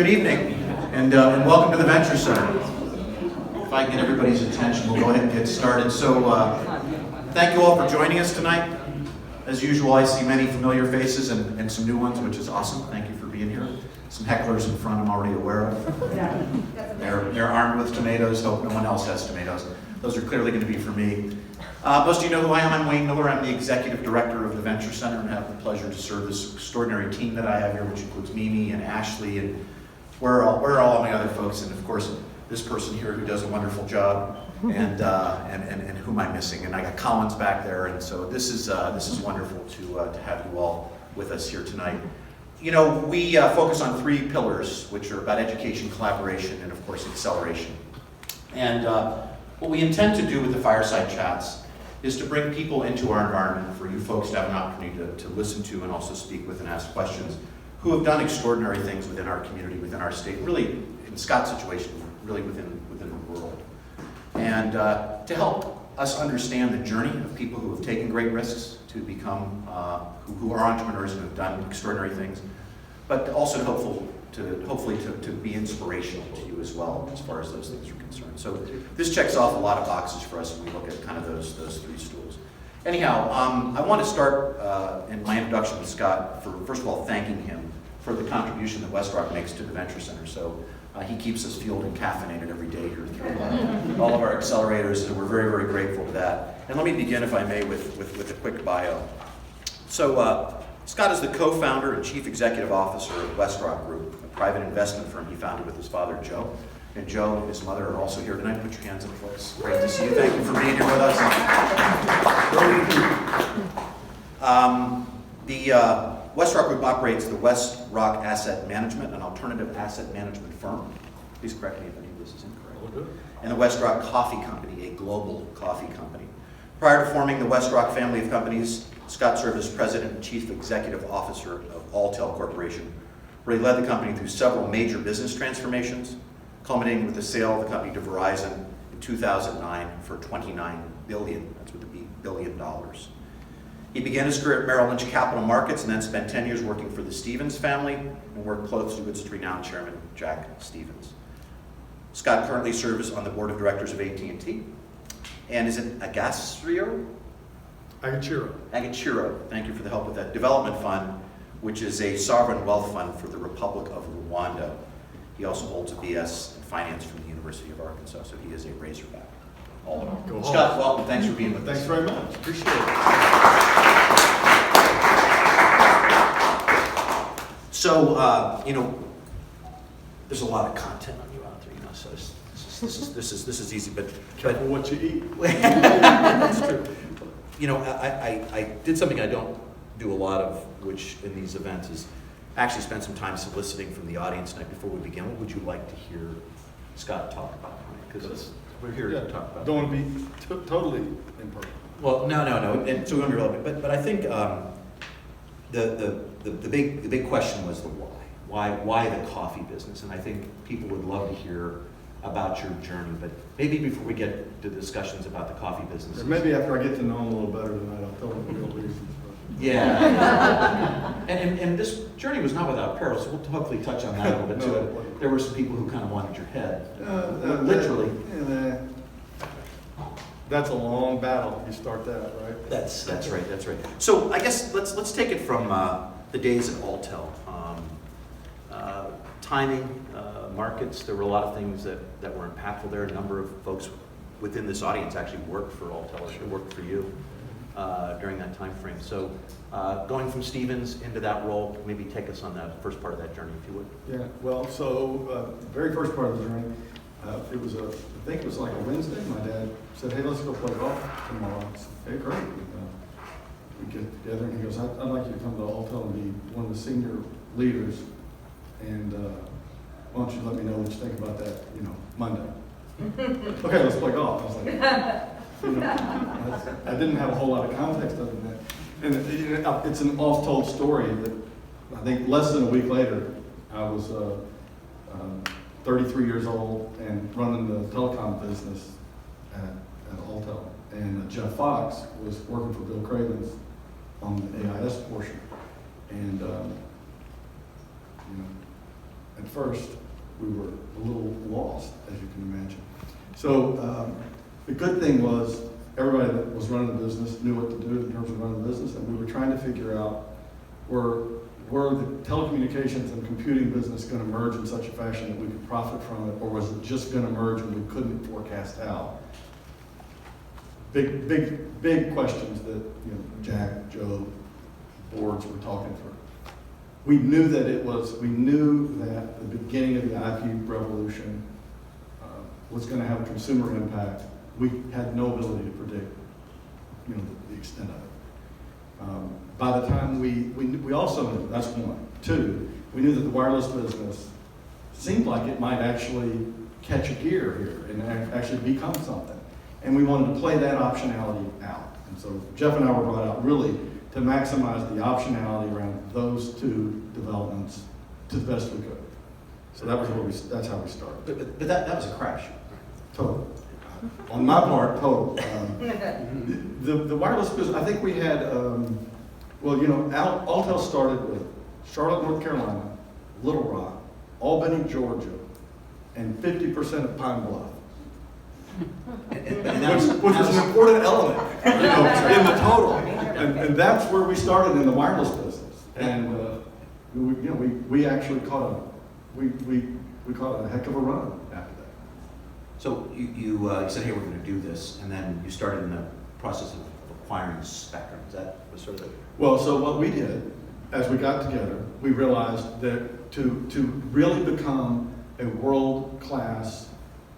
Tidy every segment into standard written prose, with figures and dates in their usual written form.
Good evening, and welcome to the Venture Center. If I can get everybody's attention, we'll go ahead and get started. So, thank you all for joining us tonight. As usual, I see many familiar faces and some new ones, which is awesome. Thank you for being here. Some hecklers in front I'm already aware of. They're armed with tomatoes. Hope no one else has tomatoes. Those are clearly going to be for me. Most of you know who I am. I'm Wayne Miller. I'm the Executive Director of the Venture Center and have the pleasure to serve this extraordinary team that I have here, which includes Mimi and Ashley and where are all my other folks, and of course this person here who does a wonderful job, and who am I missing? And I got Collins back there, and so this is wonderful to have you all with us here tonight. You know, we focus on three pillars, which are about education, collaboration, and of course acceleration. And what we intend to do with the Fireside Chats is to bring people into our environment for you folks to have an opportunity to listen to and also speak with and ask questions, who have done extraordinary things within our community, within our state, really, in Scott's situation, really within the world. And to help us understand the journey of people who have taken great risks to become, who are entrepreneurs and have done extraordinary things, but also hopefully to be inspirational to you as well, as far as those things are concerned. So this checks off a lot of boxes for us when we look at kind of those three stools. Anyhow, I want to start in my introduction with Scott for, first of all, thanking him for the contribution that Westrock makes to the Venture Center. So he keeps us fueled and caffeinated every day here through all of our accelerators, and we're very, very grateful for that. And let me begin, if I may, with a quick bio. So Scott is the co-founder and chief executive officer of Westrock Group, a private investment firm he founded with his father, Joe. And Joe and his mother are also here tonight. Put your hands up, folks. Great to see you. Thank you for being here with us. The Westrock Group operates the Westrock Asset Management, an alternative asset management firm. Please correct me if any of this is incorrect. And the Westrock Coffee Company, a global coffee company. Prior to forming the Westrock family of companies, Scott served as president and chief executive officer of Alltel Corporation, where he led the company through several major business transformations, culminating with the sale of the company to Verizon in 2009 for $29 billion. That's with the B, $billion. He began his career at Merrill Lynch Capital Markets and then spent 10 years working for the Stevens family and worked closely with its renowned chairman, Jack Stevens. Scott currently serves on the board of directors of AT&T and is it Agaciro? Agaciro, thank you for the help with that. Development Fund, which is a sovereign wealth fund for the Republic of Rwanda. He also holds a BS in finance from the University of Arkansas, so he is a Razorback. All in all. Scott, welcome. Thanks for being with us. Thanks very much. Appreciate it. So, you know, there's a lot of content on you out there, you know, so this is easy, but Careful what you eat. That's true. You know, I did something I don't do a lot of, which in these events is actually spend some time soliciting from the audience tonight. Before we begin, what would you like to hear Scott talk about? Because we're here to talk about. Don't want to be totally imperfect. Well, no, and so we want to be relevant. But I think the big question was the why. Why the coffee business? And I think people would love to hear about your journey. But maybe before we get to discussions about the coffee business, Or maybe after I get to know him a little better tonight, I'll tell him the real reasons. Yeah. and this journey was not without peril, so we'll hopefully touch on that a little bit too. There were some people who kind of wanted your head, literally. That's a long battle. You start that, right? That's right. So I guess let's take it from the days at Alltel. Timing, markets. There were a lot of things that were impactful there. A number of folks within this audience actually worked for Alltel, or worked for you during that time frame. So going from Stevens into that role, maybe take us on that first part of that journey, if you would. Yeah. Well, so very first part of the journey, it was I think it was like a Wednesday. My dad said, "Hey, let's go play golf tomorrow." I said, "Hey, great." We get together, and he goes, "I'd like you to come to Alltel and be one of the senior leaders, and why don't you let me know what you think about that, Monday." Okay, let's play golf. I was like, I didn't have a whole lot of context other than that. And it's an oft-told story that I think less than a week later, I was 33 years old and running the telecom business at Alltel. And Jeff Fox was working for Bill Cravens on the AIS portion. And at first, we were a little lost, as you can imagine. So the good thing was everybody that was running the business knew what to do in terms of running the business, and we were trying to figure out were the telecommunications and computing business going to merge in such a fashion that we could profit from it, or was it just going to merge and we couldn't forecast how? Big questions that Jack, Joe, boards were talking through. We knew that the beginning of the IP revolution was going to have a consumer impact. We had no ability to predict, the extent of it. By the time we also knew, that's one. Two, we knew that the wireless business seemed like it might actually catch a gear here and actually become something. And we wanted to play that optionality out. And so Jeff and I were brought out really to maximize the optionality around those two developments to the best we could. So that's how we started. But that was a crash. Total. On my part, total. The wireless business, I think we had, Altel started with Charlotte, North Carolina, Little Rock, Albany, Georgia, and 50% of Pine Bluff. Which is an important element, in the total. And that's where we started in the wireless business. And we actually caught a heck of a run after that. So you said, hey, we're going to do this, and then you started in the process of acquiring spectrum. Is that sort of the... Well, so what we did, as we got together, we realized that to really become a world-class,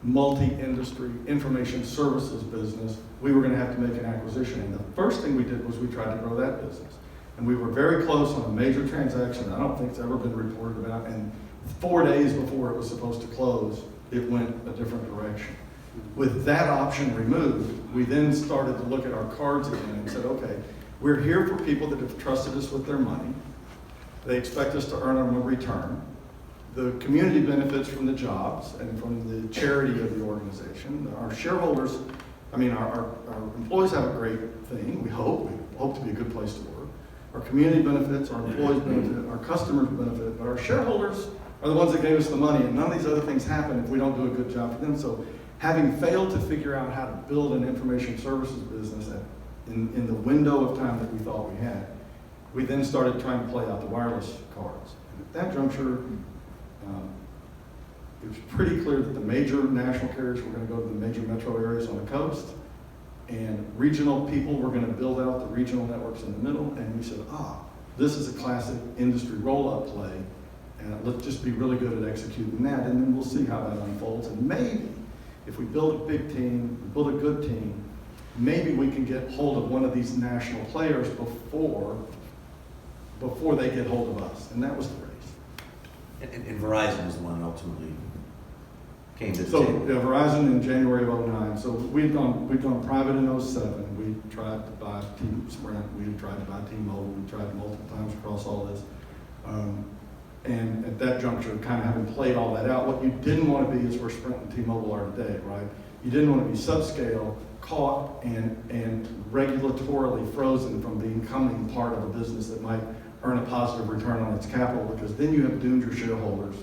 multi-industry information services business, we were going to have to make an acquisition. And the first thing we did was we tried to grow that business. And we were very close on a major transaction I don't think it's ever been reported about. And 4 days before it was supposed to close, it went a different direction. With that option removed, we then started to look at our cards again and said, okay, we're here for people that have trusted us with their money. They expect us to earn them a return. The community benefits from the jobs and from the charity of the organization. Our shareholders, our employees have a great thing, we hope to be a good place to work. Our community benefits, our employees benefit, our customers benefit, but our shareholders are the ones that gave us the money, and none of these other things happen if we don't do a good job for them. So having failed to figure out how to build an information services business in the window of time that we thought we had, we then started trying to play out the wireless cards. And at that juncture, it was pretty clear that the major national carriers were going to go to the major metro areas on the coast, and regional people were going to build out the regional networks in the middle, and we said, this is a classic industry roll-up play, and let's just be really good at executing that, and then we'll see how that unfolds. And maybe, if we build a big team, we build a good team, maybe we can get hold of one of these national players before they get hold of us, and that was the race. And Verizon was the one that ultimately came to the So table. Verizon in January of 2009. So we'd gone private in 2007. We tried to buy Sprint. We tried to buy T-Mobile. We tried multiple times across all this. And at that juncture, kind of having played all that out, what you didn't want to be is where Sprint and T-Mobile are today, right? You didn't want to be subscale, caught, and regulatorily frozen from becoming part of a business that might earn a positive return on its capital, because then you have doomed your shareholders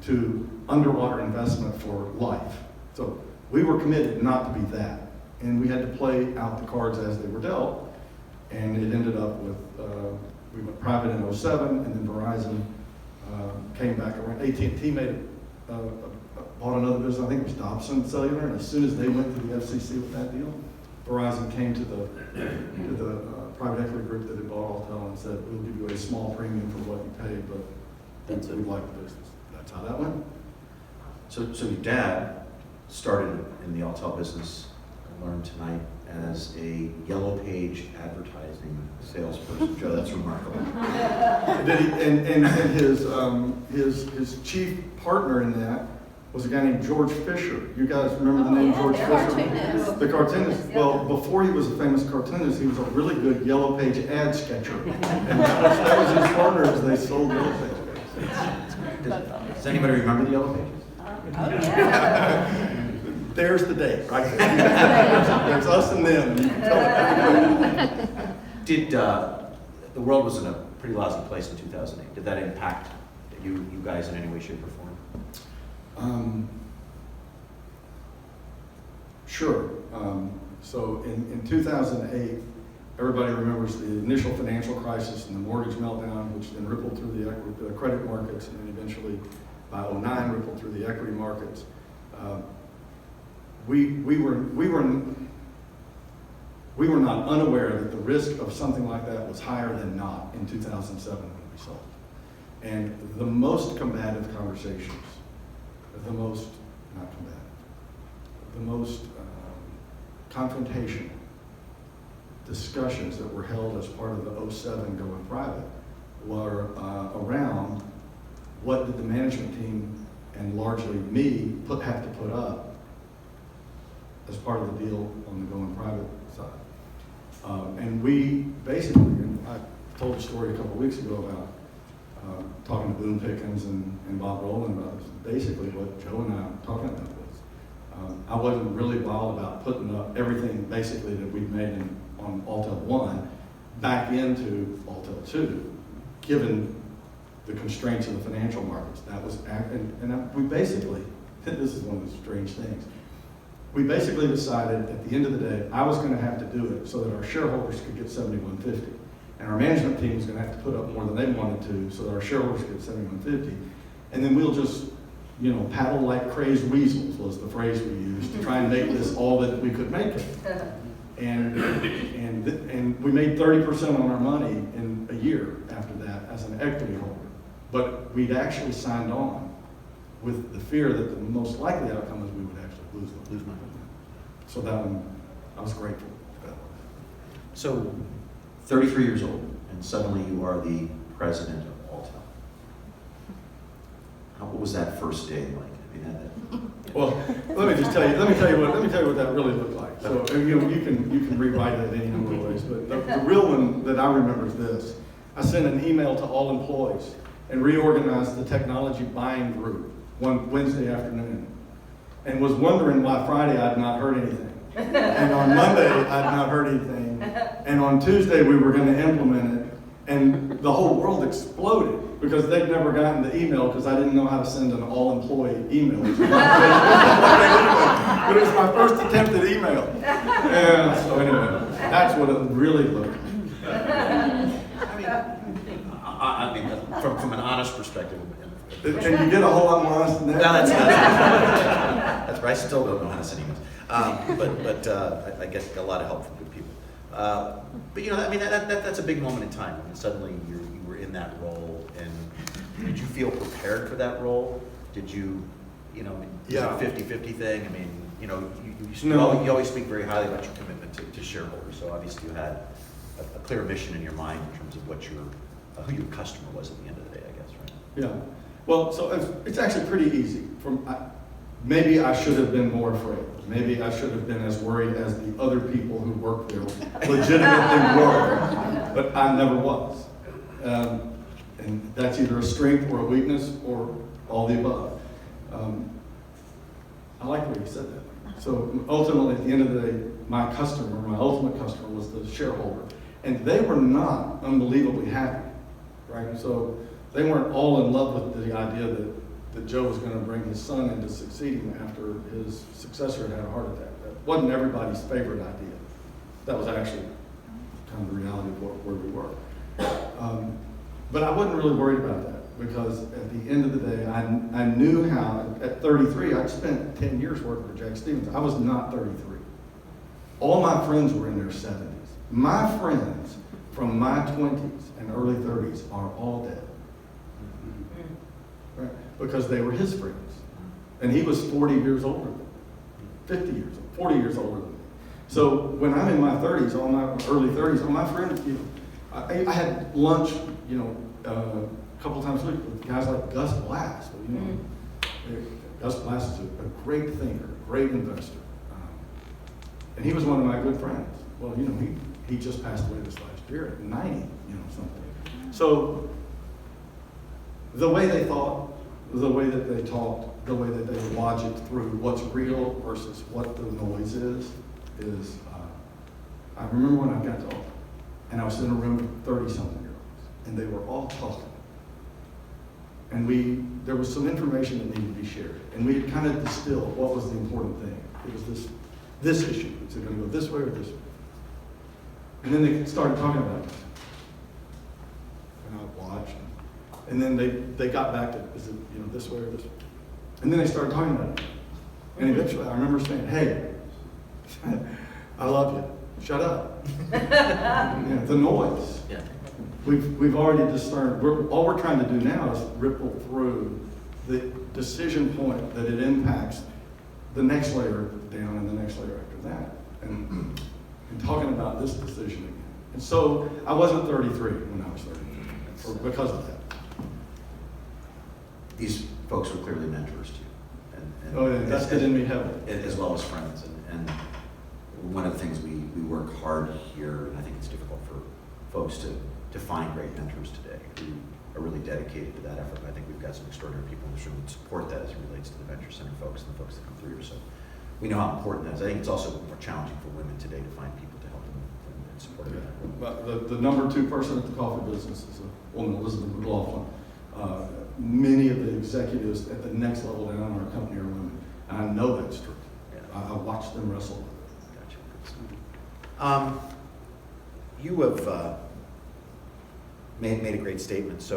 to underwater investment for life. So we were committed not to be that. And we had to play out the cards as they were dealt. And it ended up with, we went private in 2007, and then Verizon came back around. AT&T bought another business, I think it was Dobson Cellular, and as soon as they went to the FCC with that deal, Verizon came to the private equity group that had bought Altel and said, we'll give you a small premium for what you paid, but we'd like the business. That's how that went. So your dad started in the Altel business, I learned tonight, as a Yellow Page advertising salesperson. Joe, that's remarkable. And his chief partner in that was a guy named George Fisher. You guys remember the name George Fisher? Cartoonist. The cartoonist. Well, before he was a famous cartoonist, he was a really good Yellow Page ad sketcher. And that was his partner as they sold Yellow Page. Does anybody remember the Yellow Pages? Oh, yeah. There's the date, right there. There's us and them. You can tell. Did the world was in a pretty lousy place in 2008? Did that impact you guys in any way, shape, or form? Sure. So in 2008, everybody remembers the initial financial crisis and the mortgage meltdown, which then rippled through the credit markets, and then eventually by 2009 rippled through the equity markets. We were not unaware that the risk of something like that was higher than not in 2007 when we sold. And the most combative conversations, the most, not combative, the most confrontational discussions that were held as part of the 07 going private were around what did the management team and largely me have to put up as part of the deal on the going private side. And we basically, and I told a story a couple of weeks ago about talking to Boone Pickens and Bob Rowland about this. Basically what Joe and I were talking about was, I wasn't really wild about putting up everything basically that we'd made on Altel 1 back into Altel 2, given the constraints of the financial markets. That was, we basically, this is one of the strange things, we basically decided at the end of the day, I was going to have to do it so that our shareholders could get 7150. And our management team was going to have to put up more than they wanted to so that our shareholders could get 7150. And then we'll just, paddle like crazed weasels was the phrase we used to try and make this all that we could make it. And we made 30% on our money in a year after that as an equity holder. But we'd actually signed on with the fear that the most likely outcome is we would actually lose money. So that one, I was grateful for that one. So, 33 years old, and suddenly you are the president of Altel. What was that first day like? Well, let me tell you what that really looked like. So you can rewrite it in any number of ways, but the real one that I remember is this. I sent an email to all employees and reorganized the technology buying group one Wednesday afternoon, and was wondering why Friday I'd not heard anything, and on Monday I'd not heard anything, and on Tuesday we were going to implement it, and the whole world exploded because they'd never gotten the email because I didn't know how to send an all-employee email. But it was my first attempt at email. And so anyway, that's what it really looked like. I mean, from an honest perspective. And you get a whole lot more honest than that. No, that's right. I still don't know how to send emails. But I get a lot of help from good people. But that's a big moment in time. I mean, suddenly you were in that role, and did you feel prepared for that role? Did you, is it a 50-50 thing? I mean, you always speak very highly about your commitment to shareholders. So obviously you had a clear mission in your mind in terms of what who your customer was at the end of the day, I guess, right? Yeah. Well, so it's actually pretty easy. Maybe I should have been more afraid. Maybe I should have been as worried as the other people who worked there legitimately were, but I never was. And that's either a strength or a weakness or all the above. I like the way you said that. So ultimately, at the end of the day, my ultimate customer was the shareholder. And they were not unbelievably happy, right? So they weren't all in love with the idea that Joe was going to bring his son into succeeding after his successor had a heart attack. That wasn't everybody's favorite idea. That was actually kind of the reality of where we were. But I wasn't really worried about that because at the end of the day, I knew how, at 33, I'd spent 10 years working for Jack Stevens. I was not 33. All my friends were in their 70s. My friends from my 20s and early 30s are all dead. Right? Because they were his friends. And he was 40 years older than me, 50 years, 40 years older than me. So when I'm in my 30s, all my early 30s, all my friends, I had lunch, a couple times a week with guys like Gus Glass. Gus Glass is a great thinker, a great investor. And he was one of my good friends. Well, he just passed away this last year at 90, something. So the way they thought, the way that they talked, the way that they would logic through what's real versus what the noise is I remember when I got to Alta, and I was in a room with 30-something year olds, and they were all talking. And there was some information that needed to be shared. And we had kind of distilled what was the important thing. It was this issue. Is it going to go this way or this way? And then they started talking about it. And I watched. And then they got back to, is it this way or this way? And then they started talking about it. And eventually I remember saying, hey, I love you. Shut up. The noise. Yeah. We've already discerned. All we're trying to do now is ripple through the decision point that it impacts the next layer down and the next layer after that. And talking about this decision again. And so I wasn't 33 when I was 33 because of that. These folks were clearly mentors to you. And Oh, yeah, that's in me heavily. as well as friends. And one of the things we work hard here, and I think it's difficult for folks to find great mentors today who are really dedicated to that effort. I think we've got some extraordinary people in this room that support that as it relates to the Venture Center folks and the folks that come through here. So we know how important that is. I think it's also more challenging for women today to find people to help them and support them. But the number 2 person at the coffee business is a woman, Elizabeth McLaughlin. Many of the executives at the next level down in our company are women. And I know that's true. Yeah. I watched them wrestle with it. Gotcha. You have made a great statement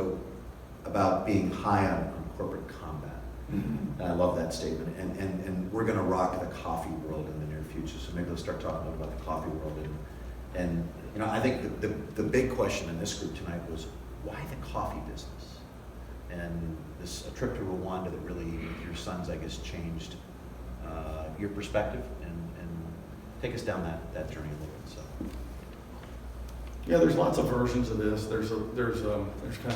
about being high on corporate combat. Mm-hmm. And I love that statement. And we're going to rock the coffee world in the near future. So maybe let's start talking about the coffee world. And I think the big question in this group tonight was, why the coffee business? And a trip to Rwanda that really, with your sons, I guess, changed your perspective and take us down that journey a little bit. So. Yeah, there's lots of versions of this. There's kind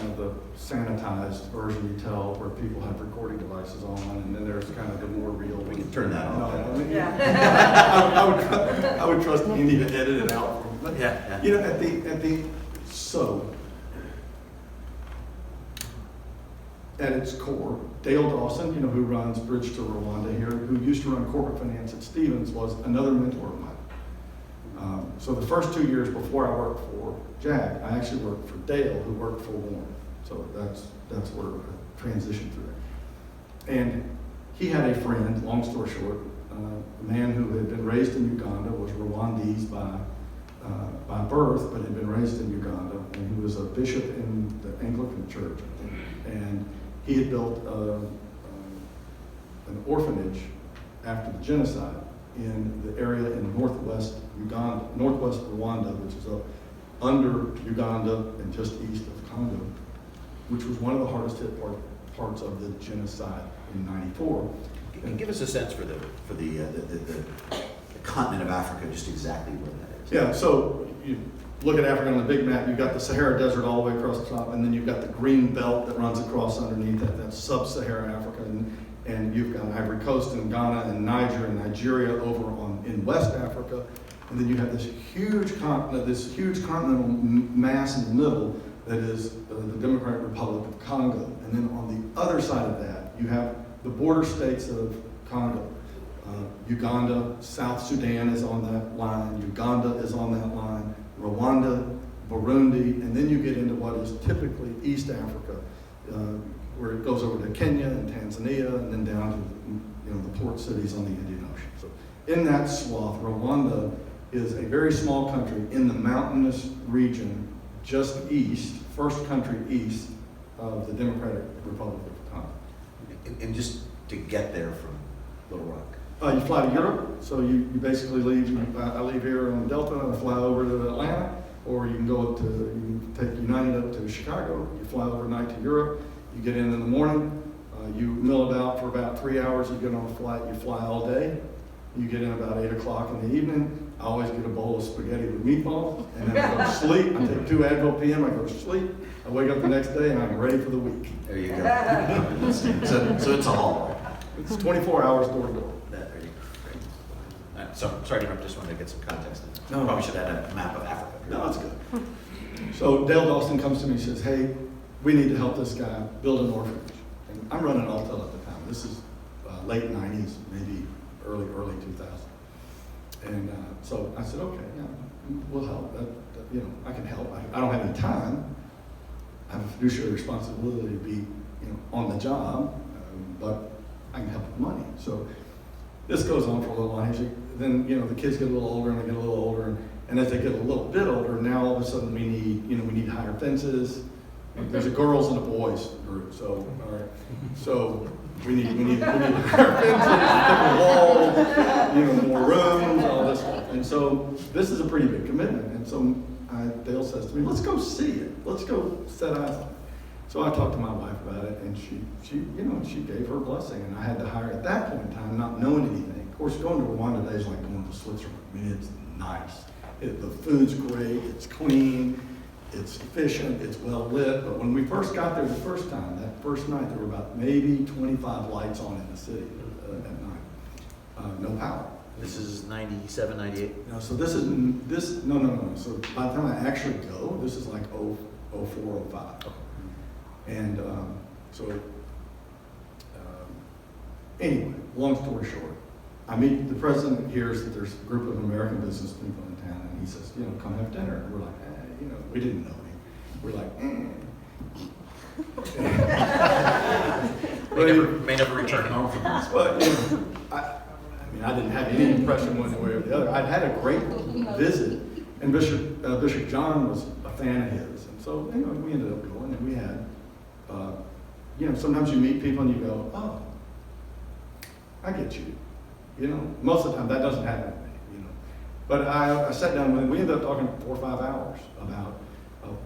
of the sanitized version you tell where people have recording devices on, and then there's kind of the more real. We can turn that off. I would trust Andy to edit it out for me. But, Yeah. At its core, Dale Dawson, who runs Bridge to Rwanda here, who used to run corporate finance at Stevens, was another mentor of mine. So the first 2 years before I worked for Jack, I actually worked for Dale, who worked for Warren. So that's where I transitioned through it. And he had a friend, long story short, a man who had been raised in Uganda, was Rwandese by birth, but had been raised in Uganda, and he was a bishop in the Anglican Church, I think. And he had built an orphanage after the genocide in the area in northwest Rwanda, which is up under Uganda and just east of Congo, which was one of the hardest hit parts of the genocide in '94. Give us a sense for the continent of Africa, just exactly where that is. Yeah, so you look at Africa on the big map, you've got the Sahara Desert all the way across the top, and then you've got the green belt that runs across underneath that. That's sub-Saharan Africa. And you've got Ivory Coast and Ghana and Niger and Nigeria over in West Africa. And then you have this huge continental mass in the middle that is the Democratic Republic of Congo. And then on the other side of that, you have the border states of Congo. Uganda, South Sudan is on that line, Uganda is on that line, Rwanda, Burundi, and then you get into what is typically East Africa, where it goes over to Kenya and Tanzania, and then down to the port cities on the Indian Ocean. So in that swath, Rwanda is a very small country in the mountainous region just east, first country east of the Democratic Republic of Congo. And just to get there from Little Rock. You fly to Europe, so you basically leave. I leave here on Delta and I fly over to Atlanta, or you can take United up to Chicago. You fly overnight to Europe. You get in the morning. You mill about for about 3 hours. You get on a flight. You fly all day. You get in about 8 o'clock in the evening. I always get a bowl of spaghetti with meatballs, and then I go to sleep. I take 2 Advil PM. I go to sleep. I wake up the next day and I'm ready for the week. There you go. So it's a haul. It's 24 hours door to door. There you go. So sorry to interrupt. Just wanted to get some context. No. Probably should have had a map of Africa. No, that's good. So Dale Dawson comes to me and says, hey, we need to help this guy build an orphanage. And I'm running Altel at the time. This is late 90s, maybe early 2000s. And so I said, okay, yeah, we'll help. I can help. I don't have any time. I have a fiduciary responsibility to be on the job, but I can help with money. So this goes on for a little while. Then, the kids get a little older and they get a little older. And as they get a little bit older, now all of a sudden we need higher fences. There's a girls and a boys group, so, all right. So we need higher fences, thicker walls, more rooms, all this stuff. And so this is a pretty big commitment. And so Dale says to me, let's go see it. Let's go set eyes on it. So I talked to my wife about it, and she gave her blessing. And I had to hire at that point in time, not knowing anything. Of course, going to Rwanda today is like going to Switzerland. I mean, it's nice. The food's great, it's clean, it's efficient, it's well lit. But when we first got there the first time, that first night, there were about maybe 25 lights on in the city at night. No power. This is 97, 98? No, so no. So by the time I actually go, this is like 04, 05. Okay. And anyway, long story short, I meet the president hears that there's a group of American business people in town, and he says, come have dinner. And we're like, we didn't know him. We're like, May never return home from this. But I didn't have any impression one way or the other. I'd had a great visit, and Bishop John was a fan of his, and so we ended up going, and we had, sometimes you meet people and you go, oh, I get you. Most of the time that doesn't happen to me, But I sat down with him. We ended up talking 4 or 5 hours about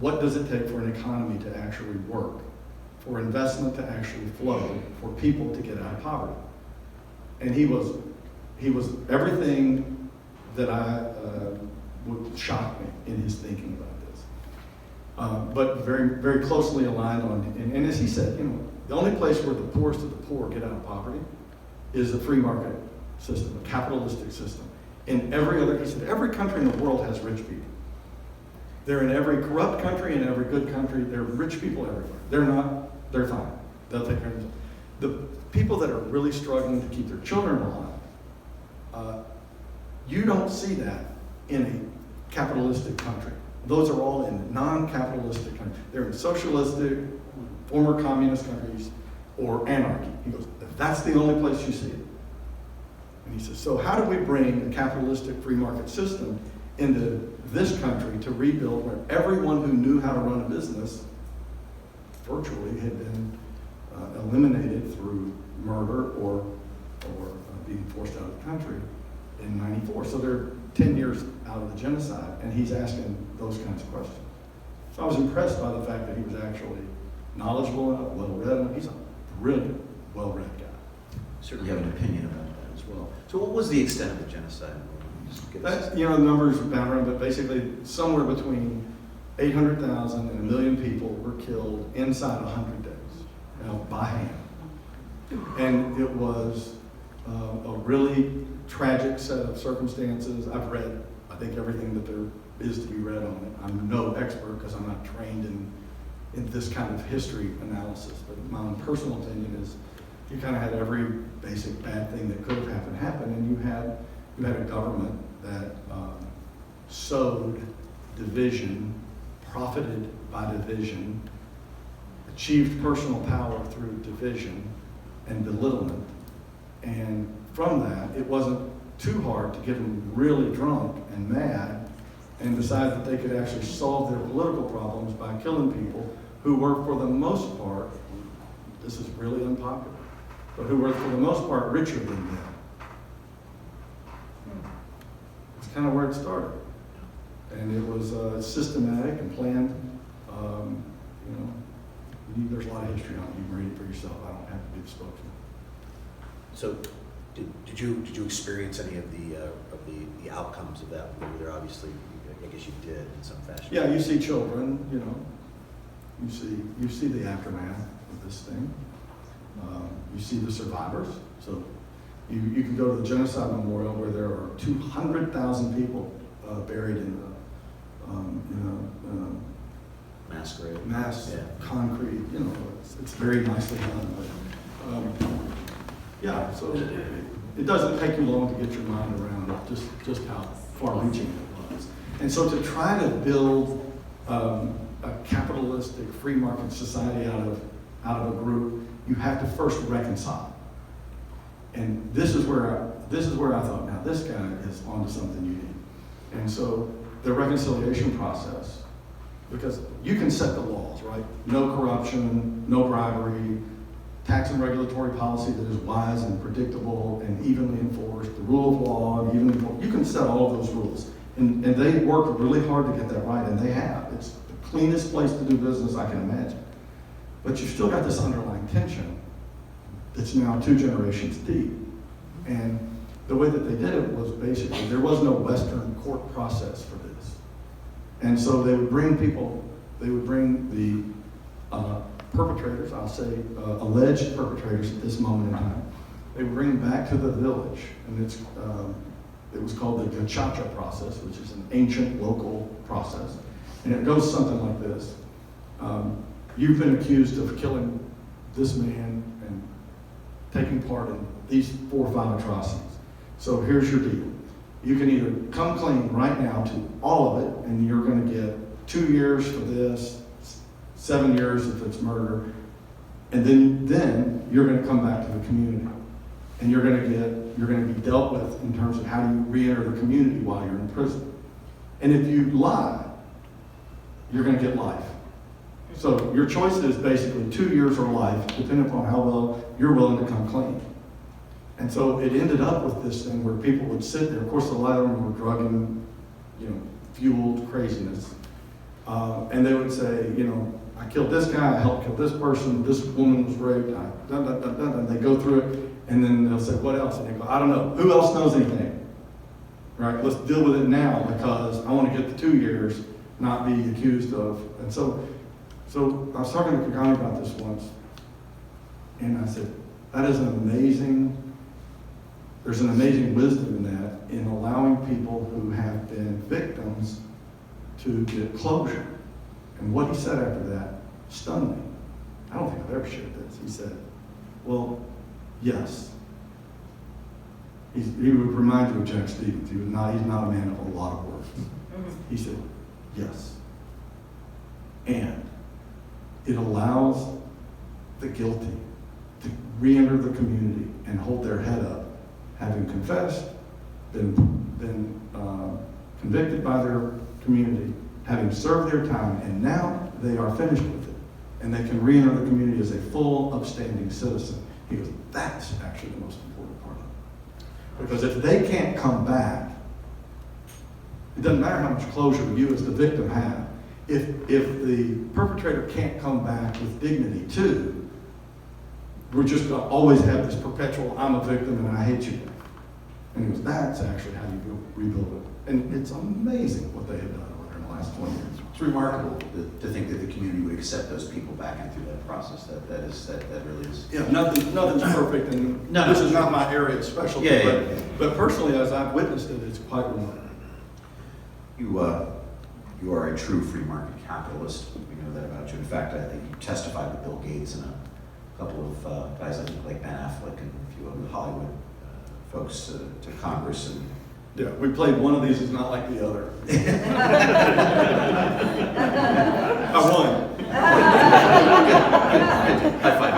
what does it take for an economy to actually work, for investment to actually flow, for people to get out of poverty. And he was everything that would shock me in his thinking about this. But very, very closely aligned on, and as he said, the only place where the poorest of the poor get out of poverty is a free market system, a capitalistic system. In every country in the world has rich people. They're in every corrupt country and every good country. There are rich people everywhere. They're fine. They'll take care of themselves. The people that are really struggling to keep their children alive, you don't see that in a capitalistic country. Those are all in non-capitalistic countries. They're in socialistic, former communist countries, or anarchy. He goes, that's the only place you see it. And he says, so how do we bring a capitalistic free market system into this country to rebuild where everyone who knew how to run a business virtually had been eliminated through murder or being forced out of the country in '94. So they're 10 years out of the genocide, and he's asking those kinds of questions. So I was impressed by the fact that he was actually knowledgeable enough, well-read enough. He's a brilliant, well-read guy. Certainly have an opinion about that as well. So what was the extent of the genocide? Just give us- That's, the numbers bound around, but basically somewhere between 800,000 and 1 million people were killed inside 100 days, by hand. And it was a really tragic set of circumstances. I've read, I think, everything that there is to be read on it. I'm no expert because I'm not trained in this kind of history analysis, but my own personal opinion is you kind of had every basic bad thing that could have happened happen, and you had a government that sowed division, profited by division, achieved personal power through division and belittlement. And from that, it wasn't too hard to get them really drunk and mad and decide that they could actually solve their political problems by killing people who were, for the most part, this is really unpopular, but who were, for the most part, richer than them. It's kind of where it started. And it was systematic and planned. There's a lot of history on it. You can read it for yourself. I don't have to be the spokesman. So, did you experience any of the outcomes of that? There obviously, I guess you did in some fashion. Yeah, you see children. You see the aftermath of this thing. You see the survivors. So you can go to the Genocide Memorial where there are 200,000 people buried in mass grave. Mass Yeah. concrete. It's very nicely done. But, yeah, so it doesn't take you long to get your mind around just how far-reaching it was. And so to try to build a capitalistic free market society out of out of a group, you have to first reconcile. And this is where I thought, now this guy is onto something unique. And so the reconciliation process, because you can set the laws, right? No corruption, no bribery, tax and regulatory policy that is wise and predictable and evenly enforced, the rule of law, and evenly enforced. You can set all of those rules. And they work really hard to get that right, and they have. It's the cleanest place to do business I can imagine. But you've still got this underlying tension that's now 2 generations deep. And the way that they did it was basically, there was no Western court process for this. And so they would bring the perpetrators, I'll say alleged perpetrators at this moment in time, they would bring them back to the village, and it was called the gachacha process, which is an ancient local process. And it goes something like this. You've been accused of killing this man and taking part in these 4 or 5 atrocities. So here's your deal. You can either come clean right now to all of it, and you're going to get 2 years for this, 7 years if it's murder, and then you're going to come back to the community. And you're going to be dealt with in terms of how do you re-enter the community while you're in prison. And if you lie, you're going to get life. So your choice is basically 2 years or life, depending upon how well you're willing to come clean. And so it ended up with this thing where people would sit there. Of course, a lot of them were drug and, fueled craziness. And they would say, I killed this guy, I helped kill this person, this woman was raped, and they go through it, and then they'll say, what else? And they go, I don't know. Who else knows anything? Right? Let's deal with it now because I want to get the 2 years, not be accused of. And so I was talking to Kagani about this once, and I said, there's an amazing wisdom in that, in allowing people who have been victims to get closure. And what he said after that stunned me. I don't think I've ever shared this. He said, well, yes. He would remind you of Jack Stevens. He's not a man of a lot of words. He said, yes. And it allows the guilty to re-enter the community and hold their head up, having confessed, been convicted by their community, having served their time, and now they are finished with it. And they can re-enter the community as a full, upstanding citizen. He goes, that's actually the most important part of it. Because if they can't come back, it doesn't matter how much closure you as the victim have. If the perpetrator can't come back with dignity too, we're just going to always have this perpetual, I'm a victim and I hate you. And he goes, that's actually how you rebuild it. And it's amazing what they have done over there in the last 20 years. It's remarkable to think that the community would accept those people back and through that process. That really is. Yeah, nothing's perfect, and No, this no, is not my area of specialty. Yeah. But personally, as I've witnessed it, it's quite remarkable. You are a true free market capitalist. We know that about you. In fact, I think you testified with Bill Gates and a couple of guys, I think like Ben Affleck and a few other Hollywood folks to Congress. And Yeah, we played one of these is not like the other. I won. High five.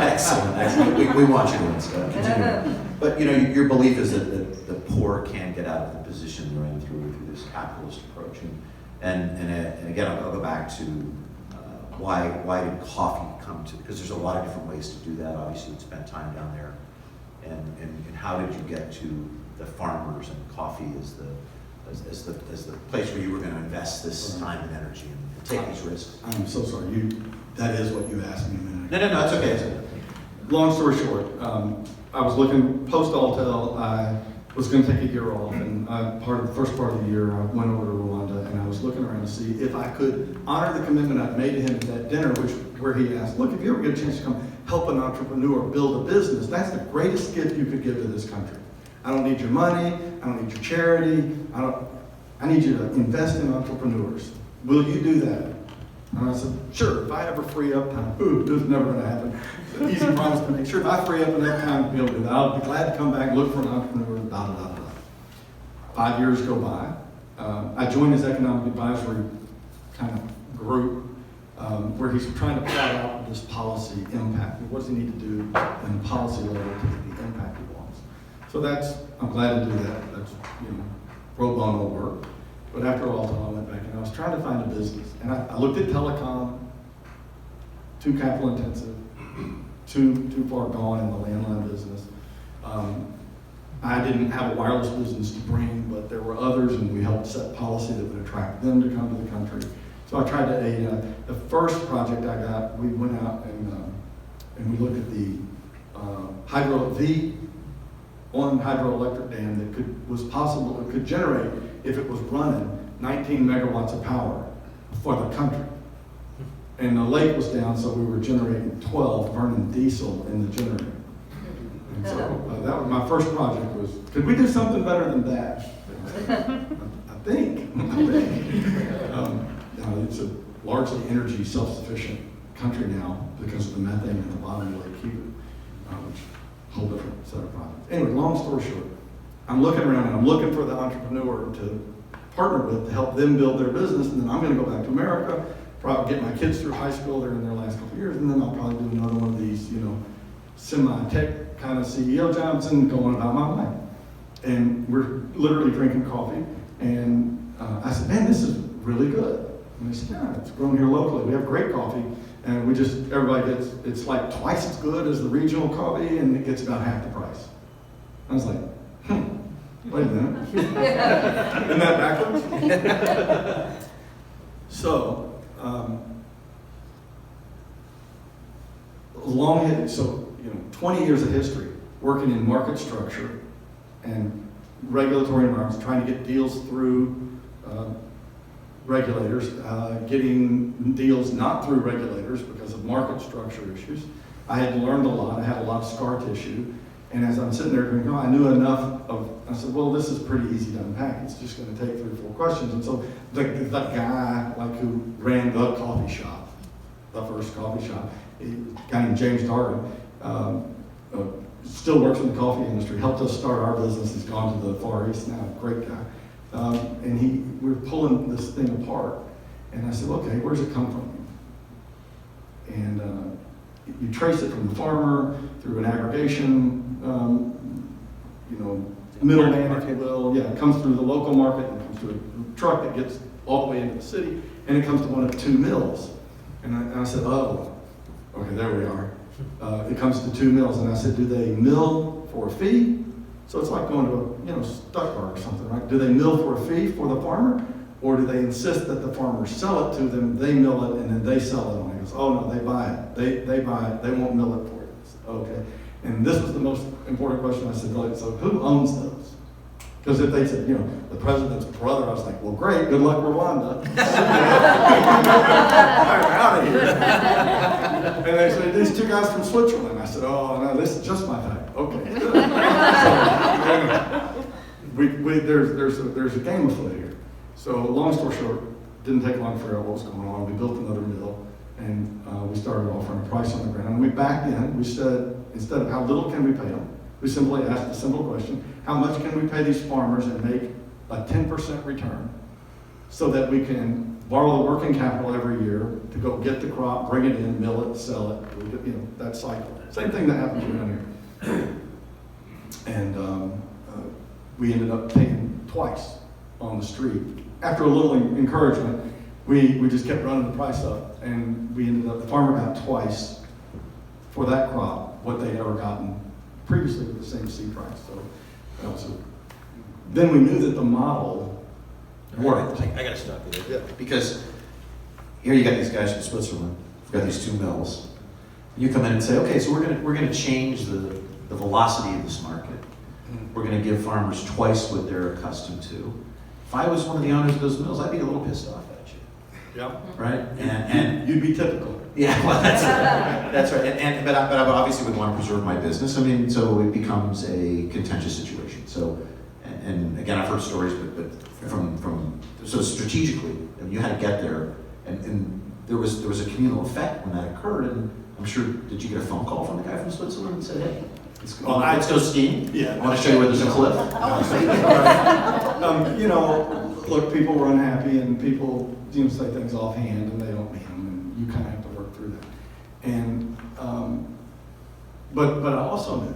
Excellent. We want you to continue. But your belief is that the poor can get out of the position they're in through this capitalist approach. And again, I'll go back to why did coffee come to? Because there's a lot of different ways to do that. Obviously, you spent time down there. And how did you get to the farmers and coffee as the place where you were going to invest this time and energy and take these risks? I'm so sorry. That is what you asked me a minute ago. No, it's okay. Long story short, I was looking post-Altel. I was going to take a year off, and the first part of the year, I went over to Rwanda, and I was looking around to see if I could honor the commitment I'd made to him at that dinner, where he asked, look, if you ever get a chance to come help an entrepreneur build a business, that's the greatest gift you could give to this country. I don't need your money. I don't need your charity. I need you to invest in entrepreneurs. Will you do that? And I said, sure, if I ever free up time. This is never going to happen. It's an easy promise to make. Sure, if I free up enough time to be able to do that, I'll be glad to come back, look for an entrepreneur, da, da, da, da. 5 years go by. I joined his economic advisory kind of group. where he's trying to plot out this policy impact. What does he need to do in policy level to get the impact he wants? So I'm glad to do that. That's, pro bono work. But after a while, I went back and I was trying to find a business. And I looked at telecom, too capital intensive, too far gone in the landline business. I didn't have a wireless business to bring, but there were others, and we helped set policy that would attract them to come to the country. So I tried to, the first project I got, we went out and we looked at the one hydroelectric dam that was possible, it could generate, if it was running, 19 megawatts of power for the country. And the lake was down, so we were generating 12, burning diesel in the generator. And so that was my first project was, could we do something better than that? I think. It's a largely energy self-sufficient country now because of the methane in the bottom of Lake Cuban, which is a whole different set of problems. Anyway, long story short, I'm looking around and I'm looking for the entrepreneur to partner with to help them build their business, and then I'm going to go back to America, probably get my kids through high school. They're in their last couple of years, and then I'll probably do another one of these, semi-tech kind of CEO jobs and going about my life. And we're literally drinking coffee, and I said, man, this is really good. And they said, yeah, it's grown here locally. We have great coffee, and everybody gets, it's like twice as good as the regional coffee, and it gets about half the price. I was like, wait a minute. Isn't that backwards? So, 20 years of history working in market structure and regulatory environments, trying to get deals through regulators, getting deals not through regulators because of market structure issues. I had learned a lot. I had a lot of scar tissue. And as I'm sitting there going, I knew enough I said, well, this is pretty easy to unpack. It's just going to take 3 or 4 questions. And so the guy who ran the coffee shop, the first coffee shop, a guy named James Darden, still works in the coffee industry, helped us start our business. He's gone to the Far East now, great guy. And we were pulling this thing apart. And I said, okay, where's it come from? And you trace it from the farmer through an aggregation, middleman, if you will. Yeah, it comes through the local market, and it comes to a truck that gets all the way into the city, and it comes to one of 2 mills. And I said, oh, okay, there we are. It comes to 2 mills, and I said, do they mill for a fee? So it's like going to a stock bar or something, right? Do they mill for a fee for the farmer, or do they insist that the farmer sell it to them, they mill it, and then they sell it on? He goes, oh no, they buy it. They buy it. They won't mill it for you. Okay. And this was the most important question. I said, really, so who owns those? Because if they said, the president's brother, I was like, well, great, good luck, Rwanda. I'm out of here. And they said, these 2 guys from Switzerland. I said, oh, no, this is just my type. Okay, good. So, there's a game afoot here. So long story short, didn't take long to figure out what was going on. We built another mill, and we started offering a price on the ground. And we backed in. We said, instead of how little can we pay them, we simply asked a simple question: how much can we pay these farmers and make a 10% return, so that we can borrow the working capital every year to go get the crop, bring it in, mill it, sell it, that cycle. Same thing that happens around here. And we ended up paying twice on the street. After a little encouragement, we just kept running the price up, and we ended up, the farmer got twice for that crop what they'd ever gotten previously with the same seed price. So that was then we knew that the model worked. I got to stop you there. Yeah. Because here you got these guys from Switzerland, you've got these 2 mills. You come in and say, okay, so we're gonna change the velocity of this market. We're gonna give farmers twice what they're accustomed to. If I was one of the owners of those mills, I'd be a little pissed off at you. Yeah. Right? And You'd be typical. yeah, well, that's right. But I obviously would want to preserve my business. I mean, so it becomes a contentious situation. So, and again, I've heard stories, but so strategically, I mean, you had to get there, and there was a communal effect when that occurred. And I'm sure, did you get a phone call from the guy from Switzerland and said, hey, let's go skiing? Yeah. I want to show you where there's a cliff. Look, people were unhappy, and people say things offhand, and they don't mean them. And you kind of have to work through that. And, but I also knew,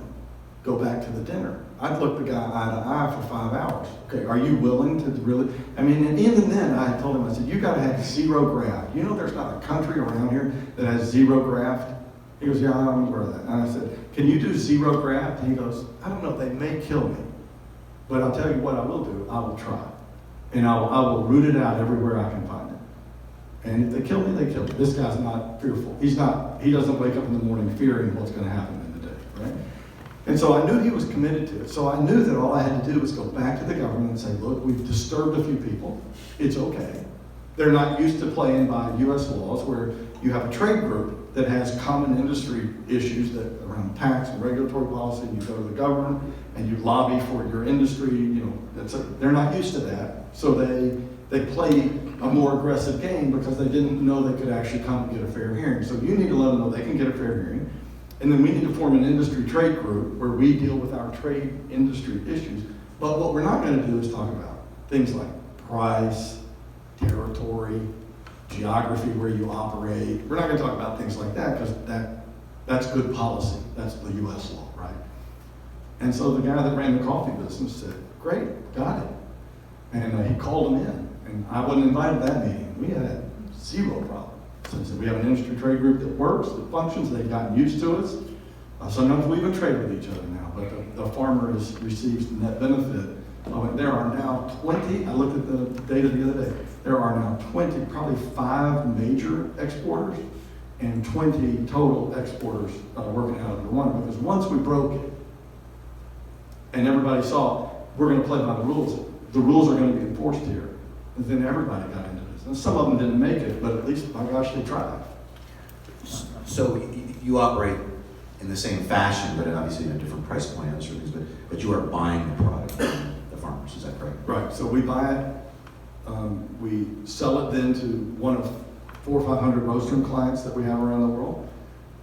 go back to the dinner. I'd look the guy eye to eye for 5 hours. Okay, are you willing to really, I mean, and even then I told him, I said, you gotta have zero graft. You know there's not a country around here that has zero graft? He goes, yeah, I'm aware of that. And I said, can you do zero graft? And he goes, I don't know, they may kill me. But I'll tell you what I will do, I will try. And I will root it out everywhere I can find it. And if they kill me, they kill me. This guy's not fearful. He doesn't wake up in the morning fearing what's gonna happen in the day, right? And so I knew he was committed to it. So I knew that all I had to do was go back to the government and say, look, we've disturbed a few people. It's okay. They're not used to playing by US laws where you have a trade group that has common industry issues that around tax and regulatory policy, and you go to the government and you lobby for your industry, they're not used to that. So they play a more aggressive game because they didn't know they could actually come and get a fair hearing. So you need to let them know they can get a fair hearing. And then we need to form an industry trade group where we deal with our trade industry issues. But what we're not going to do is talk about things like price, territory, geography where you operate. We're not going to talk about things like that because that's good policy. That's the US law, right? And so the guy that ran the coffee business said, great, got it. And he called him in. And I wasn't invited to that meeting. We had zero problem. So we have an industry trade group that works, that functions, they've gotten used to us. Sometimes we even trade with each other now, but the farmer receives the net benefit of it. There are now 20, I looked at the data the other day, there are now 20, probably 5 major exporters and 20 total exporters working out of Rwanda, because once we broke it and everybody saw we're going to play by the rules are going to be enforced here, and then everybody got into this. And some of them didn't make it, but at least, my gosh, they tried. So you operate in the same fashion, but obviously in a different price point and certain things, but you are buying the product from the farmers, is that correct? Right, so we buy it, we sell it then to one of 400 or 500 roasting clients that we have around the world.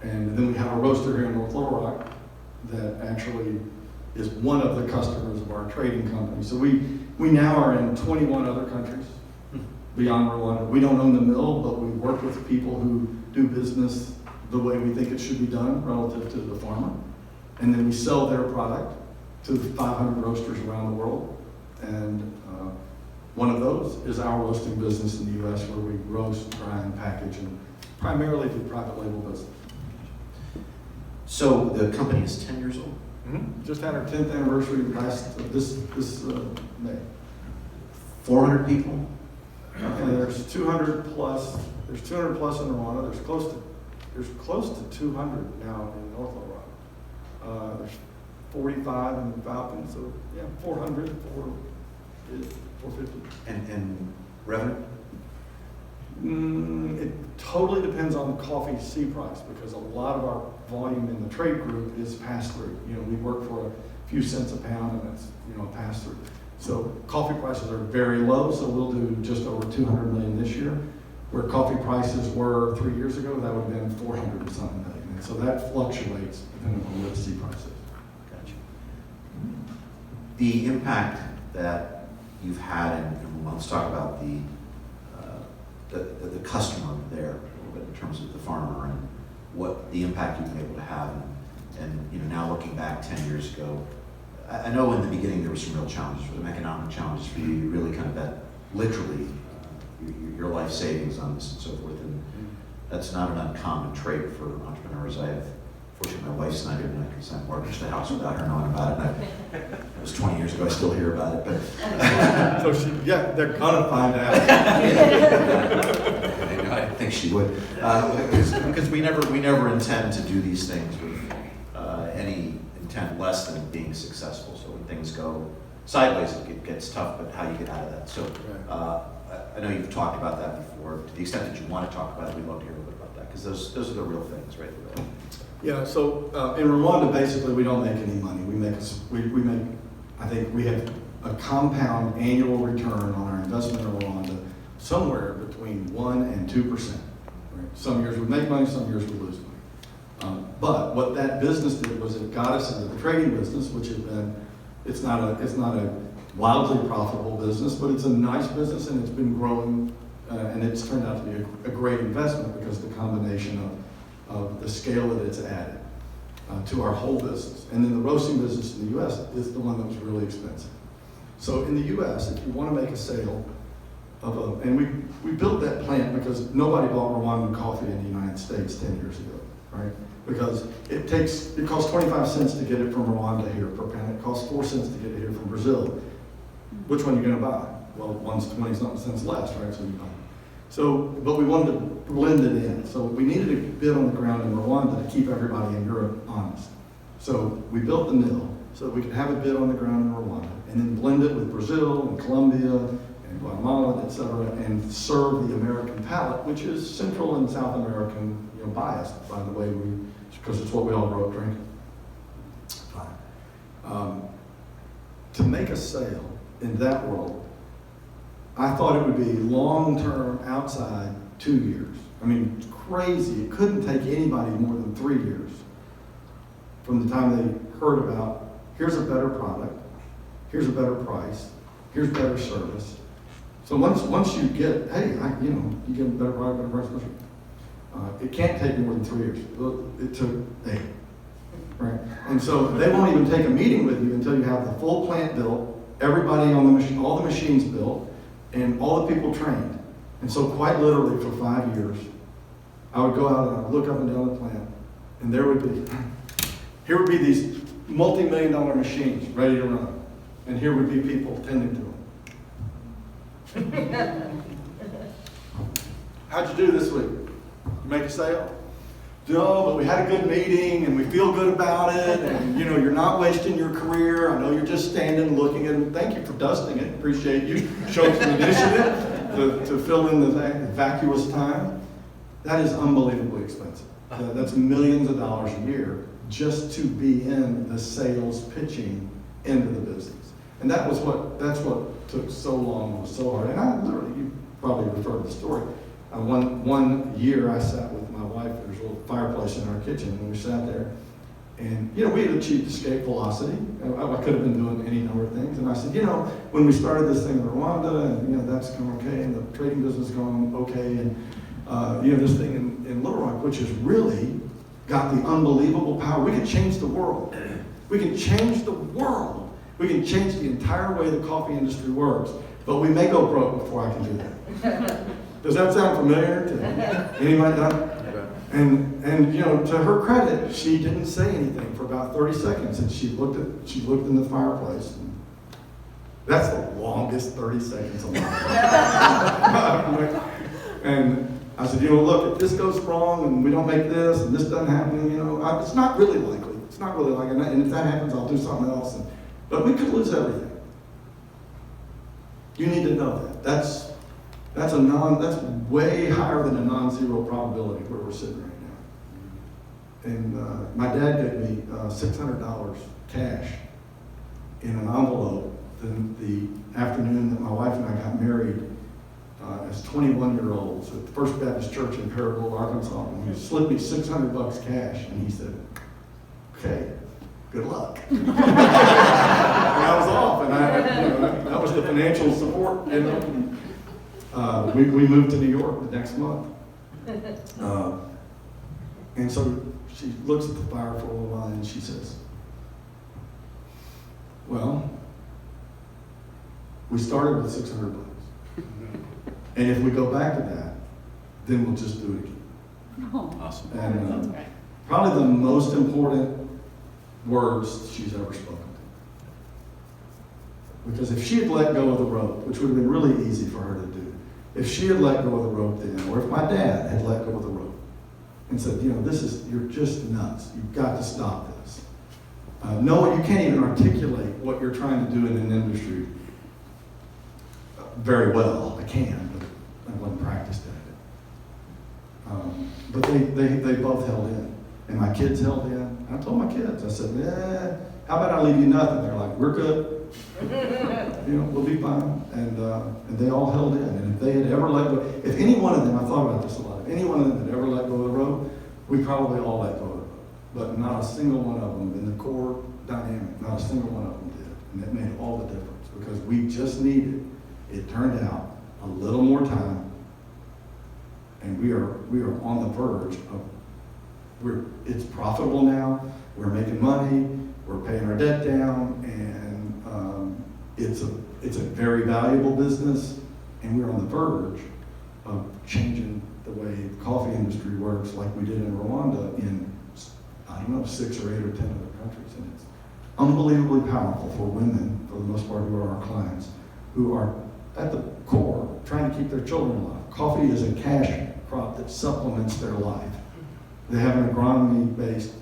And then we have a roaster here in North Little Rock that actually is one of the customers of our trading company. So we now are in 21 other countries beyond Rwanda. We don't own the mill, but we work with people who do business the way we think it should be done relative to the farmer. And then we sell their product to the 500 roasters around the world. And one of those is our roasting business in the US, where we roast, grind, package, and primarily do private label business. So the company is 10 years old? Just had our 10th anniversary this May. 400 people? And there's 200 plus. There's 200 plus in Rwanda. There's close to 200 now in North Little Rock. There's 45 in Falcon. So yeah, 400, 450. And revenue? It totally depends on the coffee C price, because a lot of our volume in the trade group is pass through. We work for a few cents a pound, and it's a pass through. So coffee prices are very low, so we'll do just over 200 million this year. Where coffee prices were 3 years ago, that would have been 400 and something million. And so that fluctuates depending on what the C price is. Gotcha. The impact that you've had, and let's talk about the customer there a little bit in terms of the farmer and what the impact you've been able to have. And now looking back 10 years ago, I know in the beginning there were some real challenges for them, economic challenges for you. You really kind of bet literally your life savings on this and so forth. And that's not an uncommon trait for entrepreneurs. Fortunately, my wife's not here tonight because I mortgaged the house without her knowing about it. It was 20 years ago. I still hear about it. But So they're gonna find out. I think she would, because we never intend to do these things with any intent less than being successful. So when things go sideways, it gets tough. But how you get out of that? So I know you've talked about that before. To the extent that you want to talk about it, we'd love to hear a little bit about that, because those are the real things, right? Yeah, so in Rwanda, basically, we don't make any money. We make, I think we have a compound annual return on our investment in Rwanda somewhere between 1% and 2%. Right? Some years we make money, some years we lose money. But what that business did was it got us into the trading business, which has been, it's not a wildly profitable business, but it's a nice business, and it's been growing and it's turned out to be a great investment because of the combination of the scale that it's added to our whole business. And then the roasting business in the U.S. is the one that was really expensive. So in the U.S., if you want to make a sale and we built that plant because nobody bought Rwandan coffee in the United States 10 years ago, right? Because it costs 25 cents to get it from Rwanda here per pound. It costs 4 cents to get it here from Brazil. Which one are you going to buy? Well, one's 20-something cents less, right? So you buy. So, but we wanted to blend it in. So we needed a bid on the ground in Rwanda to keep everybody in Europe honest. So we built the mill so that we could have a bid on the ground in Rwanda and then blend it with Brazil and Colombia and Guatemala, et cetera, and serve the American palate, which is Central and South American, biased by the way because it's what we all grew up drinking. To make a sale in that world, I thought it would be long-term outside 2 years. I mean, it's crazy. It couldn't take anybody more than 3 years from the time they heard about, here's a better product, here's a better price, here's better service. So once you get, hey, you get a better product, better price, it can't take more than 3 years. It took 8, right? And so they won't even take a meeting with you until you have the full plant built, everybody on the machine, all the machines built, and all the people trained. And so quite literally for 5 years, I would go out and I would look up and down the plant, and here would be these multi-million-dollar machines ready to run. And here would be people tending to them. How'd you do this week? You make a sale? No, but we had a good meeting and we feel good about it, and you're not wasting your career. I know you're just standing looking at it. Thank you for dusting it. Appreciate you showing some initiative to fill in the vacuous time. That is unbelievably expensive. That's millions of dollars a year just to be in the sales pitching into the business. And that's what took so long, was so hard. And I literally, you probably referred to the story. One year I sat with my wife, there's a little fireplace in our kitchen, and we sat there, and we had achieved escape velocity. I could have been doing any number of things, and I said, when we started this thing in Rwanda, and that's going okay, and the trading business is going okay, and this thing in Little Rock, which has really got the unbelievable power. We can change the world. We can change the world. We can change the entire way the coffee industry works, but we may go broke before I can do that. Does that sound familiar to anybody? And to her credit, she didn't say anything for about 30 seconds, and she looked in the fireplace. And that's the longest 30 seconds of my life. And I said, look, if this goes wrong and we don't make this and this doesn't happen, it's not really likely. It's not really likely. And if that happens, I'll do something else. But we could lose everything. You need to know that. That's way higher than a non-zero probability where we're sitting right now. And my dad gave me $600 cash in an envelope the afternoon that my wife and I got married as 21-year-olds at the First Baptist Church in Paragould, Arkansas. And he slipped me $600 cash, and he said, "Okay, good luck." And I was off, and that was the financial support. We moved to New York the next month. And so she looks at the fire for a little while, and she says, "Well, we started with $600. And if we go back to that, then we'll just do it again." Awesome. And probably the most important words she's ever spoken. Because if she had let go of the rope, which would have been really easy for her to do, if she had let go of the rope then, or if my dad had let go of the rope and said, you're just nuts. You've got to stop this. No, you can't even articulate what you're trying to do in an industry very well. I can, but I wasn't practiced at it. But they both held in. And my kids held in. I told my kids, I said, how about I leave you nothing? They're like, we're good. We'll be fine. And they all held in. And if they had ever let go, if any one of them, I thought about this a lot, if any one of them had ever let go of the rope, we probably all let go of the rope. But not a single one of them in the core dynamic, not a single one of them did. And it made all the difference because we just needed, it turned out, a little more time And we are on the verge of, it's profitable now, we're making money, we're paying our debt down, and it's a very valuable business, and we're on the verge of changing the way the coffee industry works like we did in Rwanda in, I don't know, 6 or 8 or 10 other countries. And it's unbelievably powerful for women, for the most part, who are our clients, who are at the core trying to keep their children alive. Coffee is a cash crop that supplements their life. They have an agronomy-based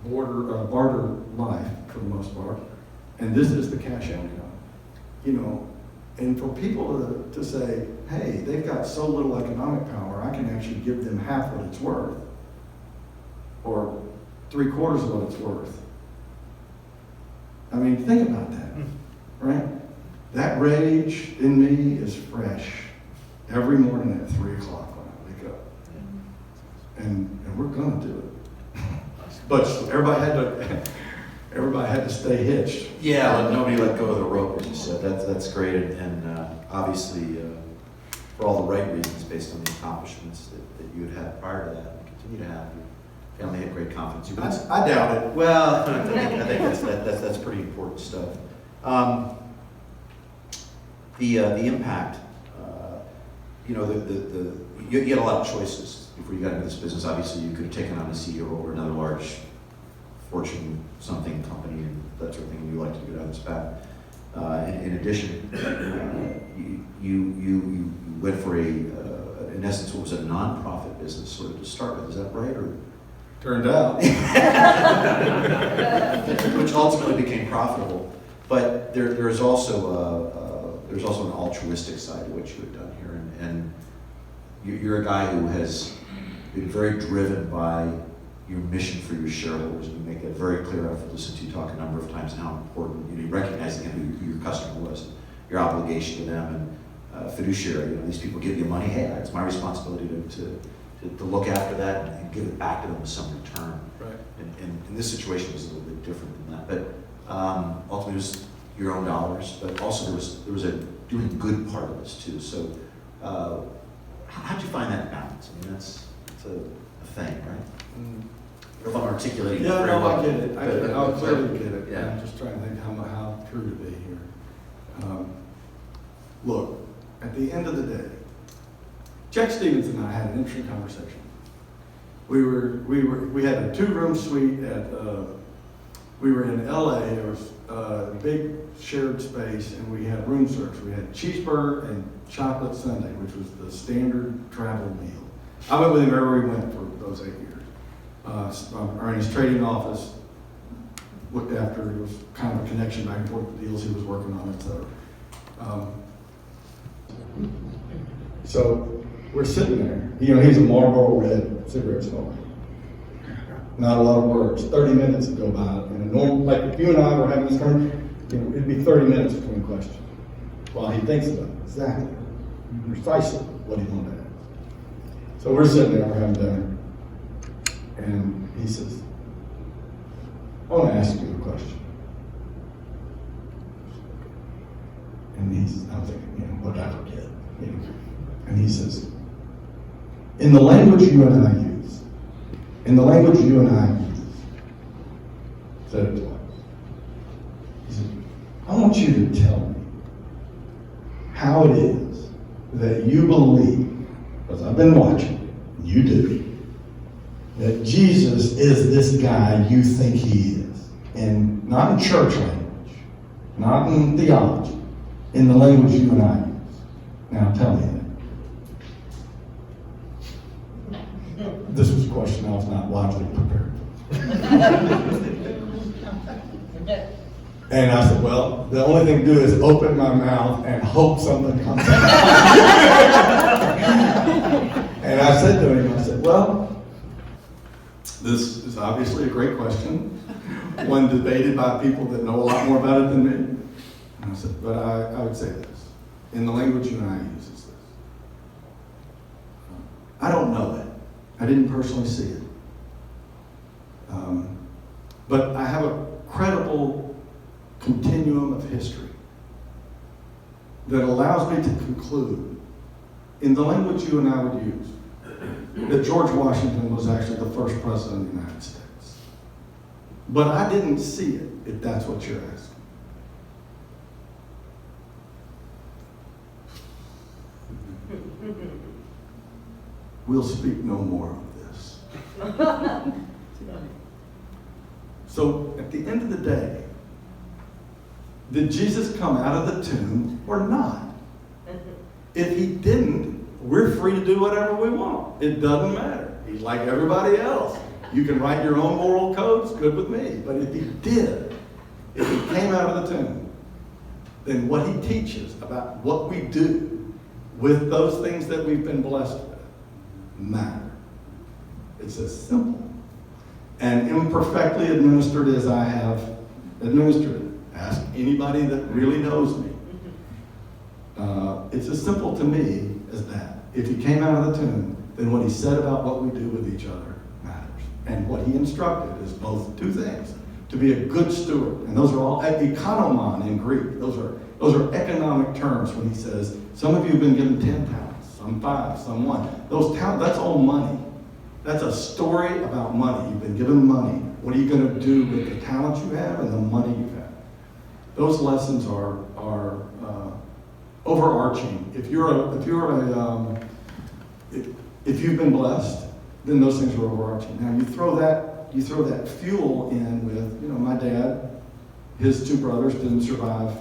barter life for the most part, and this is the cash income. You know, and for people to say, hey, they've got so little economic power, I can actually give them half what it's worth, or 3/4 of what it's worth. I mean, think about that, right? That rage in me is fresh every morning at 3 o'clock when I wake up. And we're gonna do it. But everybody had to stay hitched. Yeah, nobody let go of the rope, as you said. That's great, and obviously, for all the right reasons, based on the accomplishments that you had prior to that, and continue to have, your family had great confidence. I doubt it. Well, I think that's pretty important stuff. The impact, you know, you had a lot of choices before you got into this business. Obviously, you could have taken on a CEO or another large Fortune something company and that sort of thing. You like to go down this path. In addition, you went for in essence, what was a non-profit business sort of to start with. Is that right? Or Turned out. which ultimately became profitable. But there's also an altruistic side to what you had done here, and you're a guy who has been very driven by your mission for your shareholders, and you make that very clear. I've listened to you talk a number of times how important, you recognizing who your customer was, your obligation to them, and fiduciary. These people give you money. Hey, it's my responsibility to look after that and give it back to them with some return. Right. And this situation was a little bit different than that, but ultimately it was your own dollars, but also there was a doing good part of this too. So how'd you find that balance? I mean, it's a thing, right? If I'm articulating it Yeah, very no, well. I get it. I clearly get it. Yeah. I'm just trying to think how true to be here. Look, at the end of the day, Jack Stevens and I had an interesting conversation. We had a 2-room suite we were in LA. There was a big shared space, and we had room service. We had cheeseburger and chocolate sundae, which was the standard travel meal. I went with him everywhere we went for those 8 years. In his trading office, looked after, it was kind of a connection back and forth with deals he was working on, etc. So we're sitting there. He's a Marlboro Red cigarette smoker. Not a lot of words. 30 minutes would go by. In a normal, like if you and I were having this conversation, it'd be 30 minutes between questions while he thinks about it. Exactly. Precisely what he wanted to ask. So we're sitting there, we're having dinner, and he says, I want to ask you a question. And I'm thinking, what did I forget? And he says, in the language you and I use, said it twice. He said, I want you to tell me how it is that you believe, because I've been watching, you do, that Jesus is this guy you think he is. And not in church language, not in theology, in the language you and I use. Now tell me that. This was a question I was not widely prepared for. And I said, well, the only thing to do is open my mouth and hope something comes out. And I said to him, I said, well, this is obviously a great question, one debated by people that know a lot more about it than me. And I said, but I would say this, in the language you and I use is this. I don't know it. I didn't personally see it. But I have a credible continuum of history that allows me to conclude, in the language you and I would use, that George Washington was actually the first president of the United States. But I didn't see it, if that's what you're asking. We'll speak no more of this. So at the end of the day, did Jesus come out of the tomb or not? If he didn't, we're free to do whatever we want. It doesn't matter. He's like everybody else. You can write your own moral codes, good with me. But if he did, if he came out of the tomb, then what he teaches about what we do with those things that we've been blessed with matter. It's as simple and imperfectly administered as I have administered it. Ask anybody that really knows me. It's as simple to me as that. If he came out of the tomb, then what he said about what we do with each other matters. And what he instructed is both two things. To be a good steward, and those are all economon in Greek. Those are economic terms when he says, some of you have been given 10 talents, some 5, some 1. Those talents, that's all money. That's a story about money. You've been given money. What are you going to do with the talents you have and the money you have? Those lessons are overarching. If you've been blessed, then those things are overarching. Now you throw that fuel in with, my dad, his 2 brothers didn't survive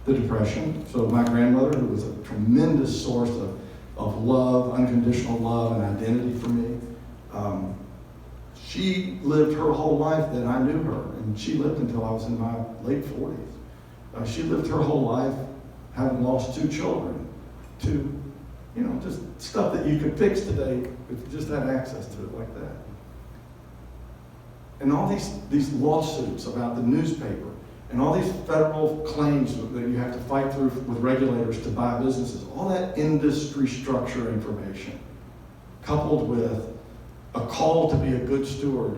the Depression. So my grandmother, who was a tremendous source of love, unconditional love and identity for me, she lived her whole life that I knew her, and she lived until I was in my late 40s. She lived her whole life having lost 2 children to, just stuff that you could fix today if you just had access to it like that. And all these lawsuits about the newspaper and all these federal claims that you have to fight through with regulators to buy businesses, all that industry structure information, coupled with a call to be a good steward,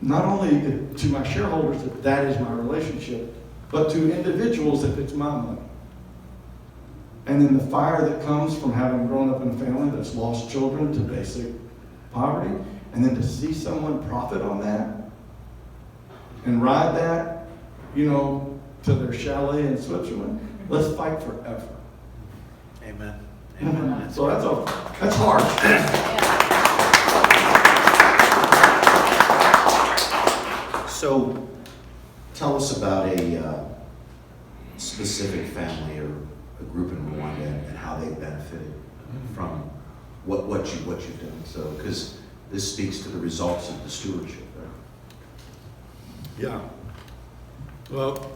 not only to my shareholders if that is my relationship, but to individuals if it's my money. And then the fire that comes from having grown up in a family that's lost children to basic poverty, and then to see someone profit on that and ride that, to their chalet in Switzerland. Let's fight forever. Amen. Amen. So that's hard. So, tell us about a specific family or a group in Rwanda and how they benefited from what you've done. So, because this speaks to the results of the stewardship, right? Yeah. Well.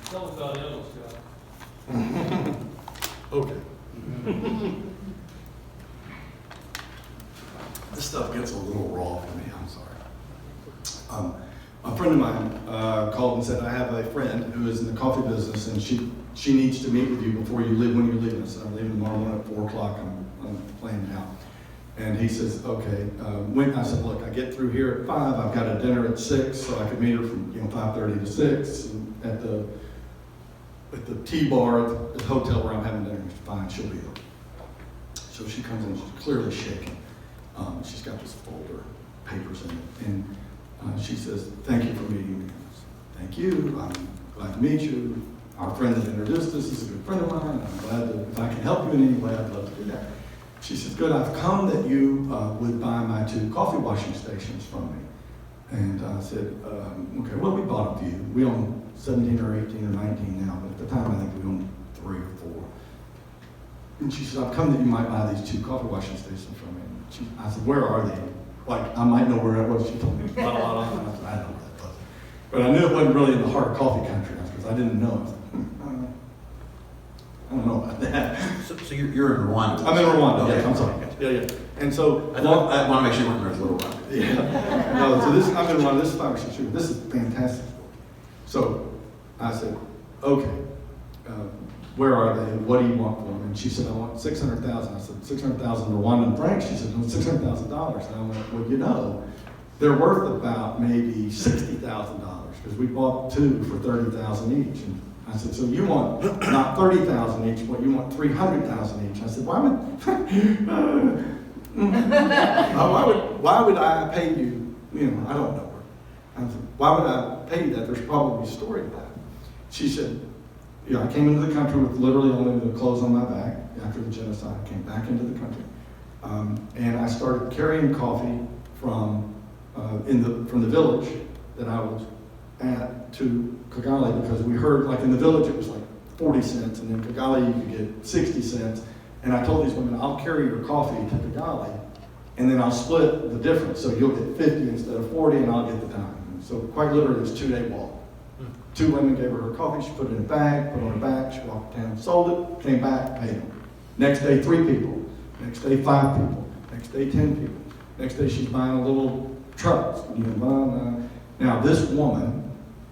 Tell us about Ellis, Scott. Okay. This stuff gets a little raw for me, I'm sorry. A friend of mine called and said, I have a friend who is in the coffee business and she needs to meet with you before you leave, when you're leaving. So I'm leaving tomorrow morning at 4 o'clock, I'm planning out. And he says, okay, I said, look, I get through here at 5, I've got a dinner at 6, so I could meet her from 5:30 to 6 and at the tea bar at the hotel where I'm having dinner. Fine, she'll be there. So she comes in, she's clearly shaking. She's got this folder, papers in it, and she says, thank you for meeting me. I said, thank you, I'm glad to meet you. Our friend that introduced us is a good friend of mine. I'm glad that if I can help you in any way, I'd love to do that. She says, good, I've come that you would buy my 2 coffee washing stations from me. And I said, okay, well, we bought a few. We own 17 or 18 or 19 now, but at the time I think we owned 3 or 4. And she said, I've come that you might buy these 2 coffee washing stations from me. I said, where are they? Like, I might know where it was. She told me, blah, blah, blah. I said, I don't know where that was. But I knew it wasn't really in the heart of coffee country because I didn't know. I was like, I don't know about that. So you're in Rwanda. I'm in Rwanda, Okay. yeah, I'm sorry. Yeah. And so, I want to make sure you weren't in Little Rock. yeah. No, so this, I'm in Rwanda, this is 5 or 6 years. This is fantastic. So I said, okay, where are they? What do you want for them? And she said, I want 600,000. I said, 600,000 Rwandan francs? She said, no, $600,000. And I went, well, they're worth about maybe $60,000 because we bought 2 for $30,000 each. And I said, so you want not 30,000 each, but you want 300,000 each. I said, why would I pay you? You know, I don't know her. I said, why would I pay you that? There's probably a story to that. She said, you know, I came into the country with literally only the clothes on my back after the genocide. I came back into the country. And I started carrying coffee from the village that I was at to Kigali, because we heard, like in the village it was like 40 cents, and in Kigali you could get 60 cents. And I told these women, I'll carry your coffee to Kigali, and then I'll split the difference. So you'll get 50 instead of 40, and I'll get the dime. So quite literally, it was a 2-day walk. 2 women gave her coffee, she put it in a bag, put it on her back, she walked down, sold it, came back, paid them. Next day, 3 people. Next day, 5 people. Next day, 10 people. Next day, she's buying a little truck. You know, now, this woman,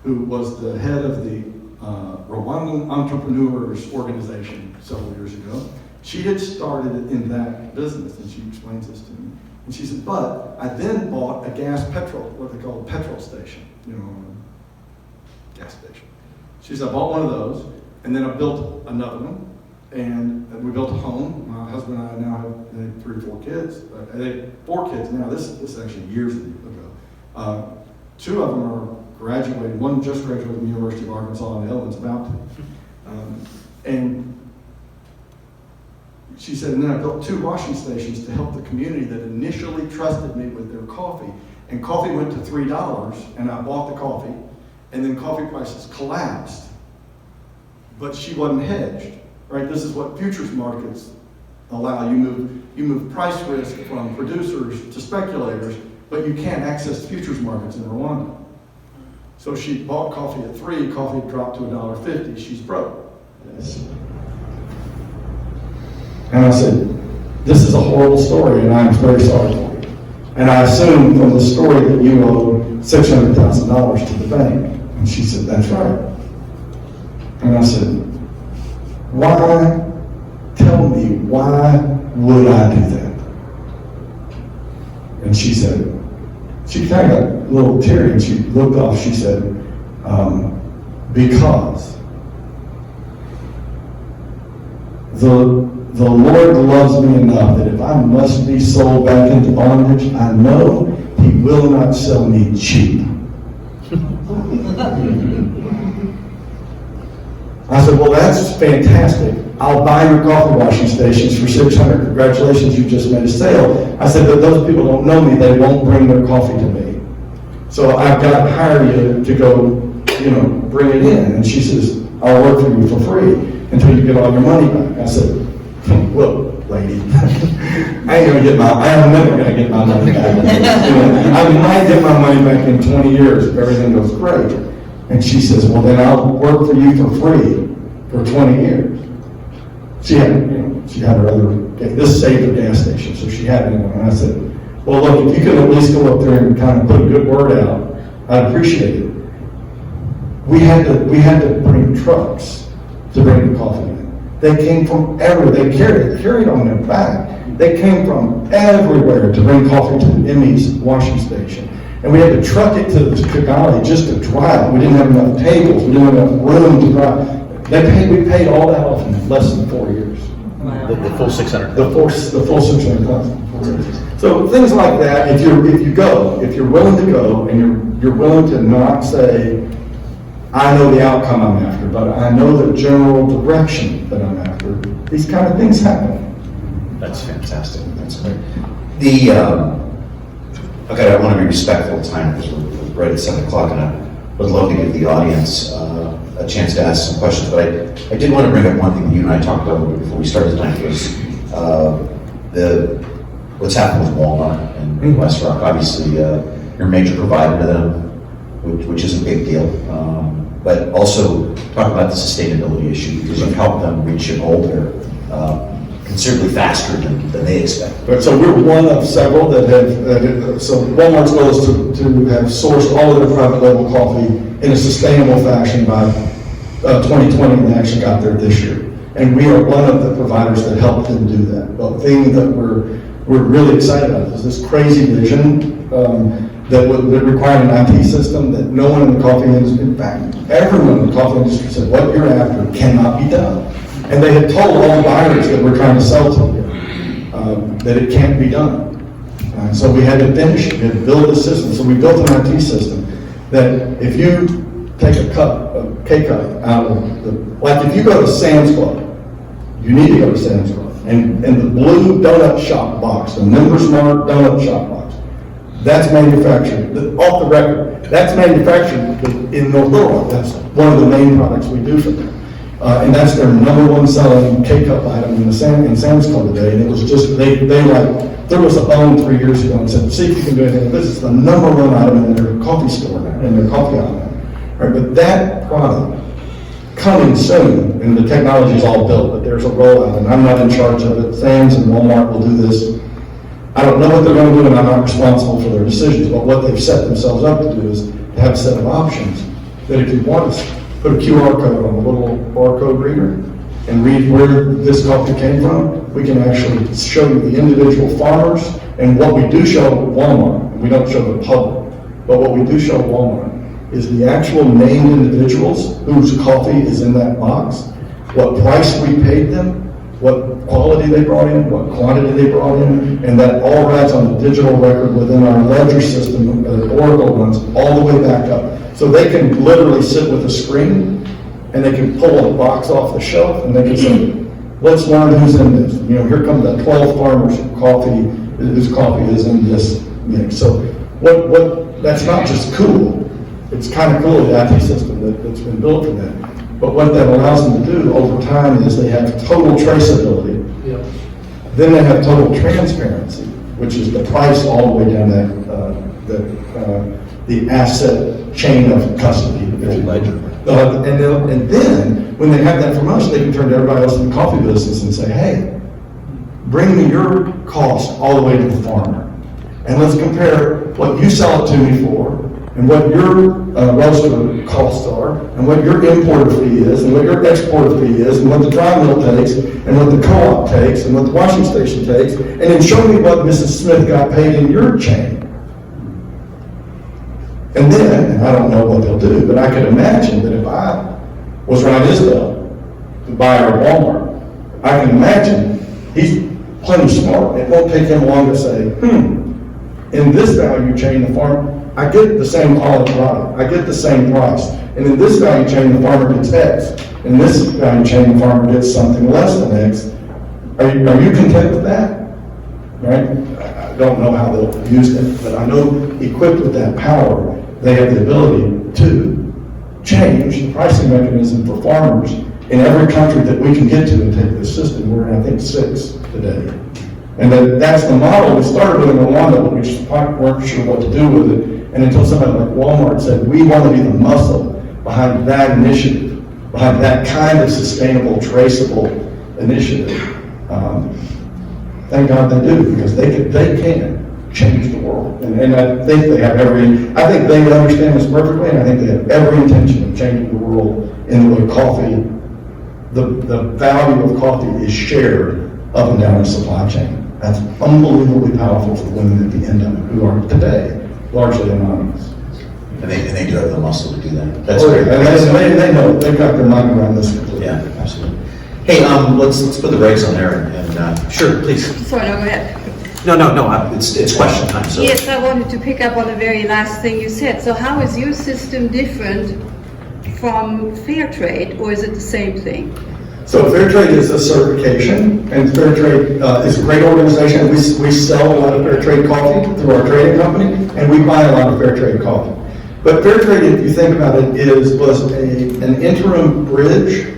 who was the head of the Rwandan Entrepreneurs Organization several years ago, she had started in that business, and she explains this to me. And she said, but I then bought a what they call a petrol station, you know, gas station. She said, I bought one of those, and then I built another one, and we built a home. My husband and I now have 3 or 4 kids. They have 4 kids now. This is actually years ago. 2 of them are graduated. One just graduated from the University of Arkansas, and the other one's about to. And she said, and then I built 2 washing stations to help the community that initially trusted me with their coffee. And coffee went to $3, and I bought the coffee, and then coffee prices collapsed. But she wasn't hedged, right? This is what futures markets allow. You move price risk from producers to speculators, but you can't access futures markets in Rwanda. So she bought coffee at $3, coffee dropped to $1.50, she's broke. Yes. And I said, this is a horrible story, and I'm very sorry for you. And I assumed from the story that you owe $600,000 to the bank. And she said, that's right. And I said, tell me, why would I do that? And she said, she kind of got a little teary, and she looked off, she said, because the Lord loves me enough that if I must be sold back into bondage, I know He will not sell me cheap. I said, well, that's fantastic. I'll buy your coffee washing stations for $600. Congratulations, you just made a sale. I said, but those people don't know me. They won't bring their coffee to me. So I've got to hire you to go, you know, bring it in. And she says, I'll work for you for free until you get all your money back. I said, well, lady, I'm never going to get my money back. I might get my money back in 20 years if everything goes great. And she says, well, then I'll work for you for free for 20 years. She had her other, this saved her gas station, so she had one. And I said, well, look, if you could at least go up there and kind of put a good word out, I'd appreciate it. We had to bring trucks to bring the coffee in. They came from everywhere. They carried on their back. They came from everywhere to bring coffee to the Emmy's washing station. And we had to truck it to Kigali just to dry it. We didn't have enough tables. We didn't have enough room to dry. We paid all that off in less than 4 years. Wow. The full 600. The full 600,000. So things like that. If you're willing to go, and you're willing to not say, I know the outcome I'm after, but I know the general direction that I'm after. These kind of things happen. That's fantastic. That's great. Okay, I want to be respectful of time because we're right at 7 o'clock, and I would love to give the audience a chance to ask some questions. But I did want to bring up one thing that you and I talked about before we started tonight was what's happened with Walmart and Westrock. Obviously, you're a major provider to them, which is a big deal. But also talk about the sustainability issue because you've helped them reach a goal there considerably faster than they expected. But so we're one of several that have, so Walmart's goal is to have sourced all of their private label coffee in a sustainable fashion by 2020, and they actually got there this year. And we are one of the providers that helped them do that. The thing that we're really excited about is this crazy vision that required an IT system that no one in the coffee industry, in fact, everyone in the coffee industry said, what you're after cannot be done. And they had told all the buyers that we're trying to sell to that it can't be done. So we had to finish it, we had to build a system. So we built an IT system that if you take a K-cup out of the, like if you go to Sam's Club, you need to go to Sam's Club. And the blue donut shop box, the Members Mark donut shop box, that's manufactured, off the record, that's manufactured in North Little Rock. That's one of the main products we do for them. And that's their number one selling K-cup item in Sam's Club today. And it was just, they like, there was a phone 3 years ago and said, see if you can do anything. This is the number one item in their coffee store now, in their coffee aisle now. Right, but that product coming soon, and the technology is all built, but there's a rollout, and I'm not in charge of it. Sam's and Walmart will do this. I don't know what they're going to do, and I'm not responsible for their decisions, but what they've set themselves up to do is to have a set of options that if you want to put a QR code on a little barcode reader and read where this coffee came from, we can actually show you the individual farmers, and what we do show Walmart, and we don't show the public, but what we do show Walmart is the actual named individuals whose coffee is in that box, what price we paid them, what quality they brought in, what quantity they brought in, and that all rides on a digital record within our ledger system, Oracle runs all the way back up. So they can literally sit with a screen and they can pull a box off the shelf and they can say, let's learn who's in this. You know, here come the 12 farmers whose coffee is in this mix. So what that's not just cool, it's kind of cool, the IT system that's been built for that. But what that allows them to do over time is they have total traceability. Yep. Then they have total transparency, which is the price all the way down the asset chain of custody. Ledger. And then, when they have that from us, they can turn to everybody else in the coffee business and say, hey, bring me your cost all the way to the farmer. And let's compare what you sell it to me for, and what your roaster costs are, and what your importer fee is, and what your exporter fee is, and what the dry mill takes, and what the co-op takes, and what the washing station takes, and then show me what Mrs. Smith got paid in your chain. And then, and I don't know what they'll do, but I could imagine that if I was Ron Isbell, the buyer of Walmart, I can imagine he's plenty smart. It won't take him long to say, in this value chain, the farmer, I get the same quality product, I get the same price. And in this value chain, the farmer gets X. In this value chain, the farmer gets something less than X. Are you content with that? Right? I don't know how they'll use it, but I know equipped with that power, they have the ability to change the pricing mechanism for farmers in every country that we can get to and take this system. We're in, I think, 6 today. And that's the model. We started with in Rwanda, but we just weren't sure what to do with it. And until somebody like Walmart said, we want to be the muscle behind that initiative, behind that kind of sustainable, traceable initiative. Thank God they do, because they can change the world. And I think they understand this perfectly, and I think they have every intention of changing the world in the way coffee, the value of coffee is shared up and down the supply chain. That's unbelievably powerful for the women at the end of it, who are today largely anonymous. And they do have the muscle to do that. That's Oh, great. and they know, they've got their mind around this completely. Yeah, absolutely. Hey, let's put the brakes on there and sure, please. Sorry, no, go ahead. No, it's question time, so. Yes, I wanted to pick up on the very last thing you said. So how is your system different from fair trade, or is it the same thing? So Fairtrade is a certification, and Fairtrade is a great organization. We sell a lot of Fairtrade coffee through our trading company, and we buy a lot of Fairtrade coffee. But Fairtrade, if you think about it, was an interim bridge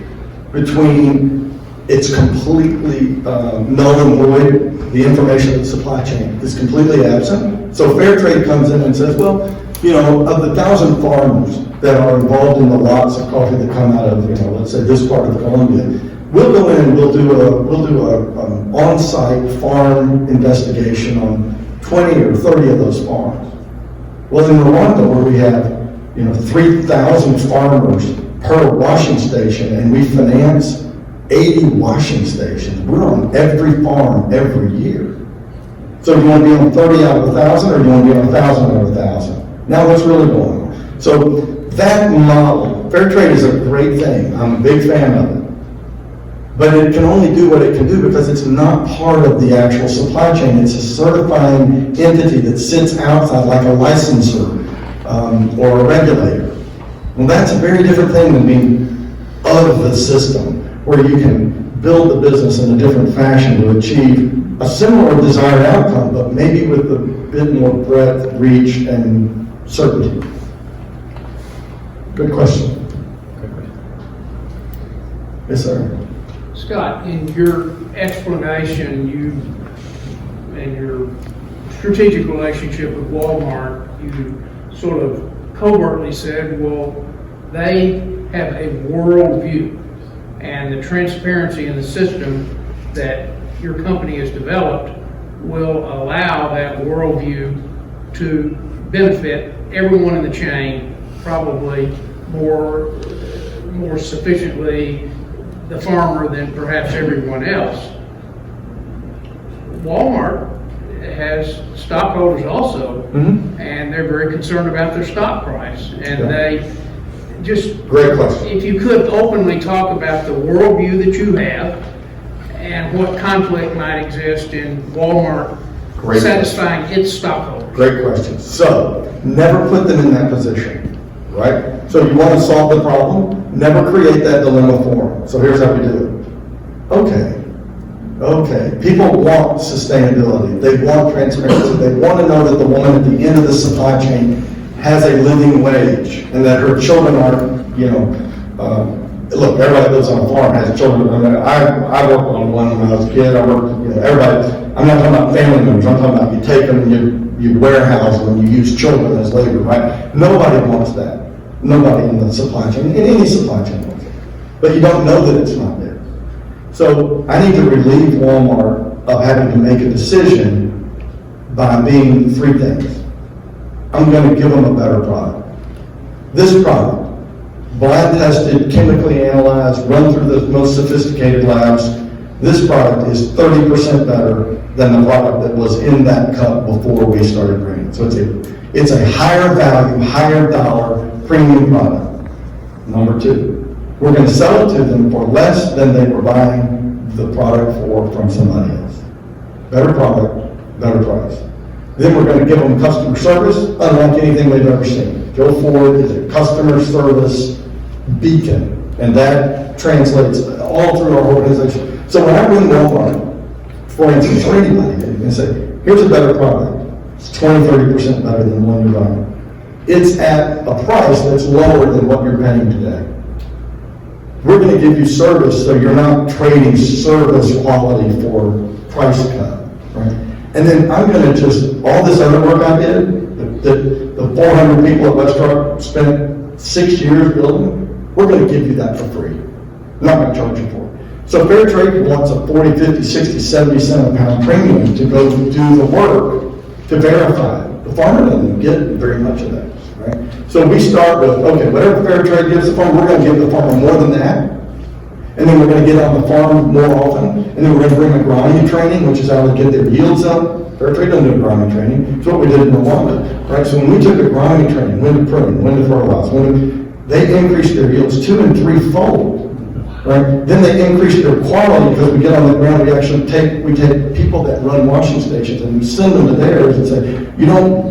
between it's completely null and void. The information of the supply chain is completely absent. So Fairtrade comes in and says, well, you know, of the 1,000 farmers that are involved in the lots of coffee that come out of, let's say this part of Colombia, we'll go in and we'll do a on-site farm investigation on 20 or 30 of those farms. Well, in Rwanda, where we have 3,000 farmers per washing station, and we finance 80 washing stations, we're on every farm every year. So you want to be on 30 out of 1,000, or you want to be on 1,000 out of 1,000? Now what's really going on? So that model, fair trade is a great thing. I'm a big fan of it. But it can only do what it can do because it's not part of the actual supply chain. It's a certifying entity that sits outside, like a licensor or a regulator. Well, that's a very different thing than being of the system, where you can build the business in a different fashion to achieve a similar desired outcome, but maybe with a bit more breadth, reach, and certainty. Good question. Yes, sir. Scott, in your explanation, and your strategic relationship with Walmart, you sort of covertly said, well, they have a worldview, and the transparency in the system that your company has developed will allow that worldview to benefit everyone in the chain, probably more sufficiently the farmer than perhaps everyone else. Walmart has stockholders also, and they're very concerned about their stock price. And they just, great question. if you could openly talk about the worldview that you have and what conflict might exist in Walmart Great satisfying its stockholders. Great question. So, never put them in that position, right? So you want to solve the problem, never create that dilemma for them. So here's how we do it. Okay. People want sustainability. They want transparency. They want to know that the woman at the end of the supply chain has a living wage and that her children aren't, look, everybody that lives on a farm has children. I worked on one when I was a kid. I worked, everybody, I'm not talking about family members. I'm talking about you take them and you warehouse them and you use children as labor, right? Nobody wants that. Nobody in the supply chain, in any supply chain wants it. But you don't know that it's not there. So I need to relieve Walmart of having to make a decision by being three things. I'm going to give them a better product. This product, blind tested, chemically analyzed, run through the most sophisticated labs. This product is 30% better than the product that was in that cup before we started bringing. So it's a higher value, higher dollar premium product. Number two, we're going to sell it to them for less than they were buying the product for from somebody else. Better product, better price. Then we're going to give them customer service unlike anything they've ever seen. Joe Ford is a customer service beacon, and that translates all through our organization. So when I bring Walmart, for instance, or anybody, and say, here's a better product. It's 20-30% better than the one you're buying. It's at a price that's lower than what you're paying today. We're going to give you service so you're not trading service quality for price cut, right? And then I'm going to just, all this other work I did, the 400 people at Westrock spent 6 years building, we're going to give you that for free. I'm not going to charge you for it. So fair trade wants a 40, 50, 60, 70 cent a pound premium to go do the work to verify it. The farmer doesn't get very much of that, right? So we start with, okay, whatever fair trade gives the farmer, we're going to give the farmer more than that. And then we're going to get on the farm more often. And then we're going to bring agronomy training, which is how to get their yields up. Fair trade doesn't do agronomy training. It's what we did in Rwanda, right? So when we took agronomy training, when to prune, when to fertilize, they increased their yields 2- and 3-fold, right? Then they increased their quality because we get on the ground, we take people that run washing stations and we send them to theirs and say, you don't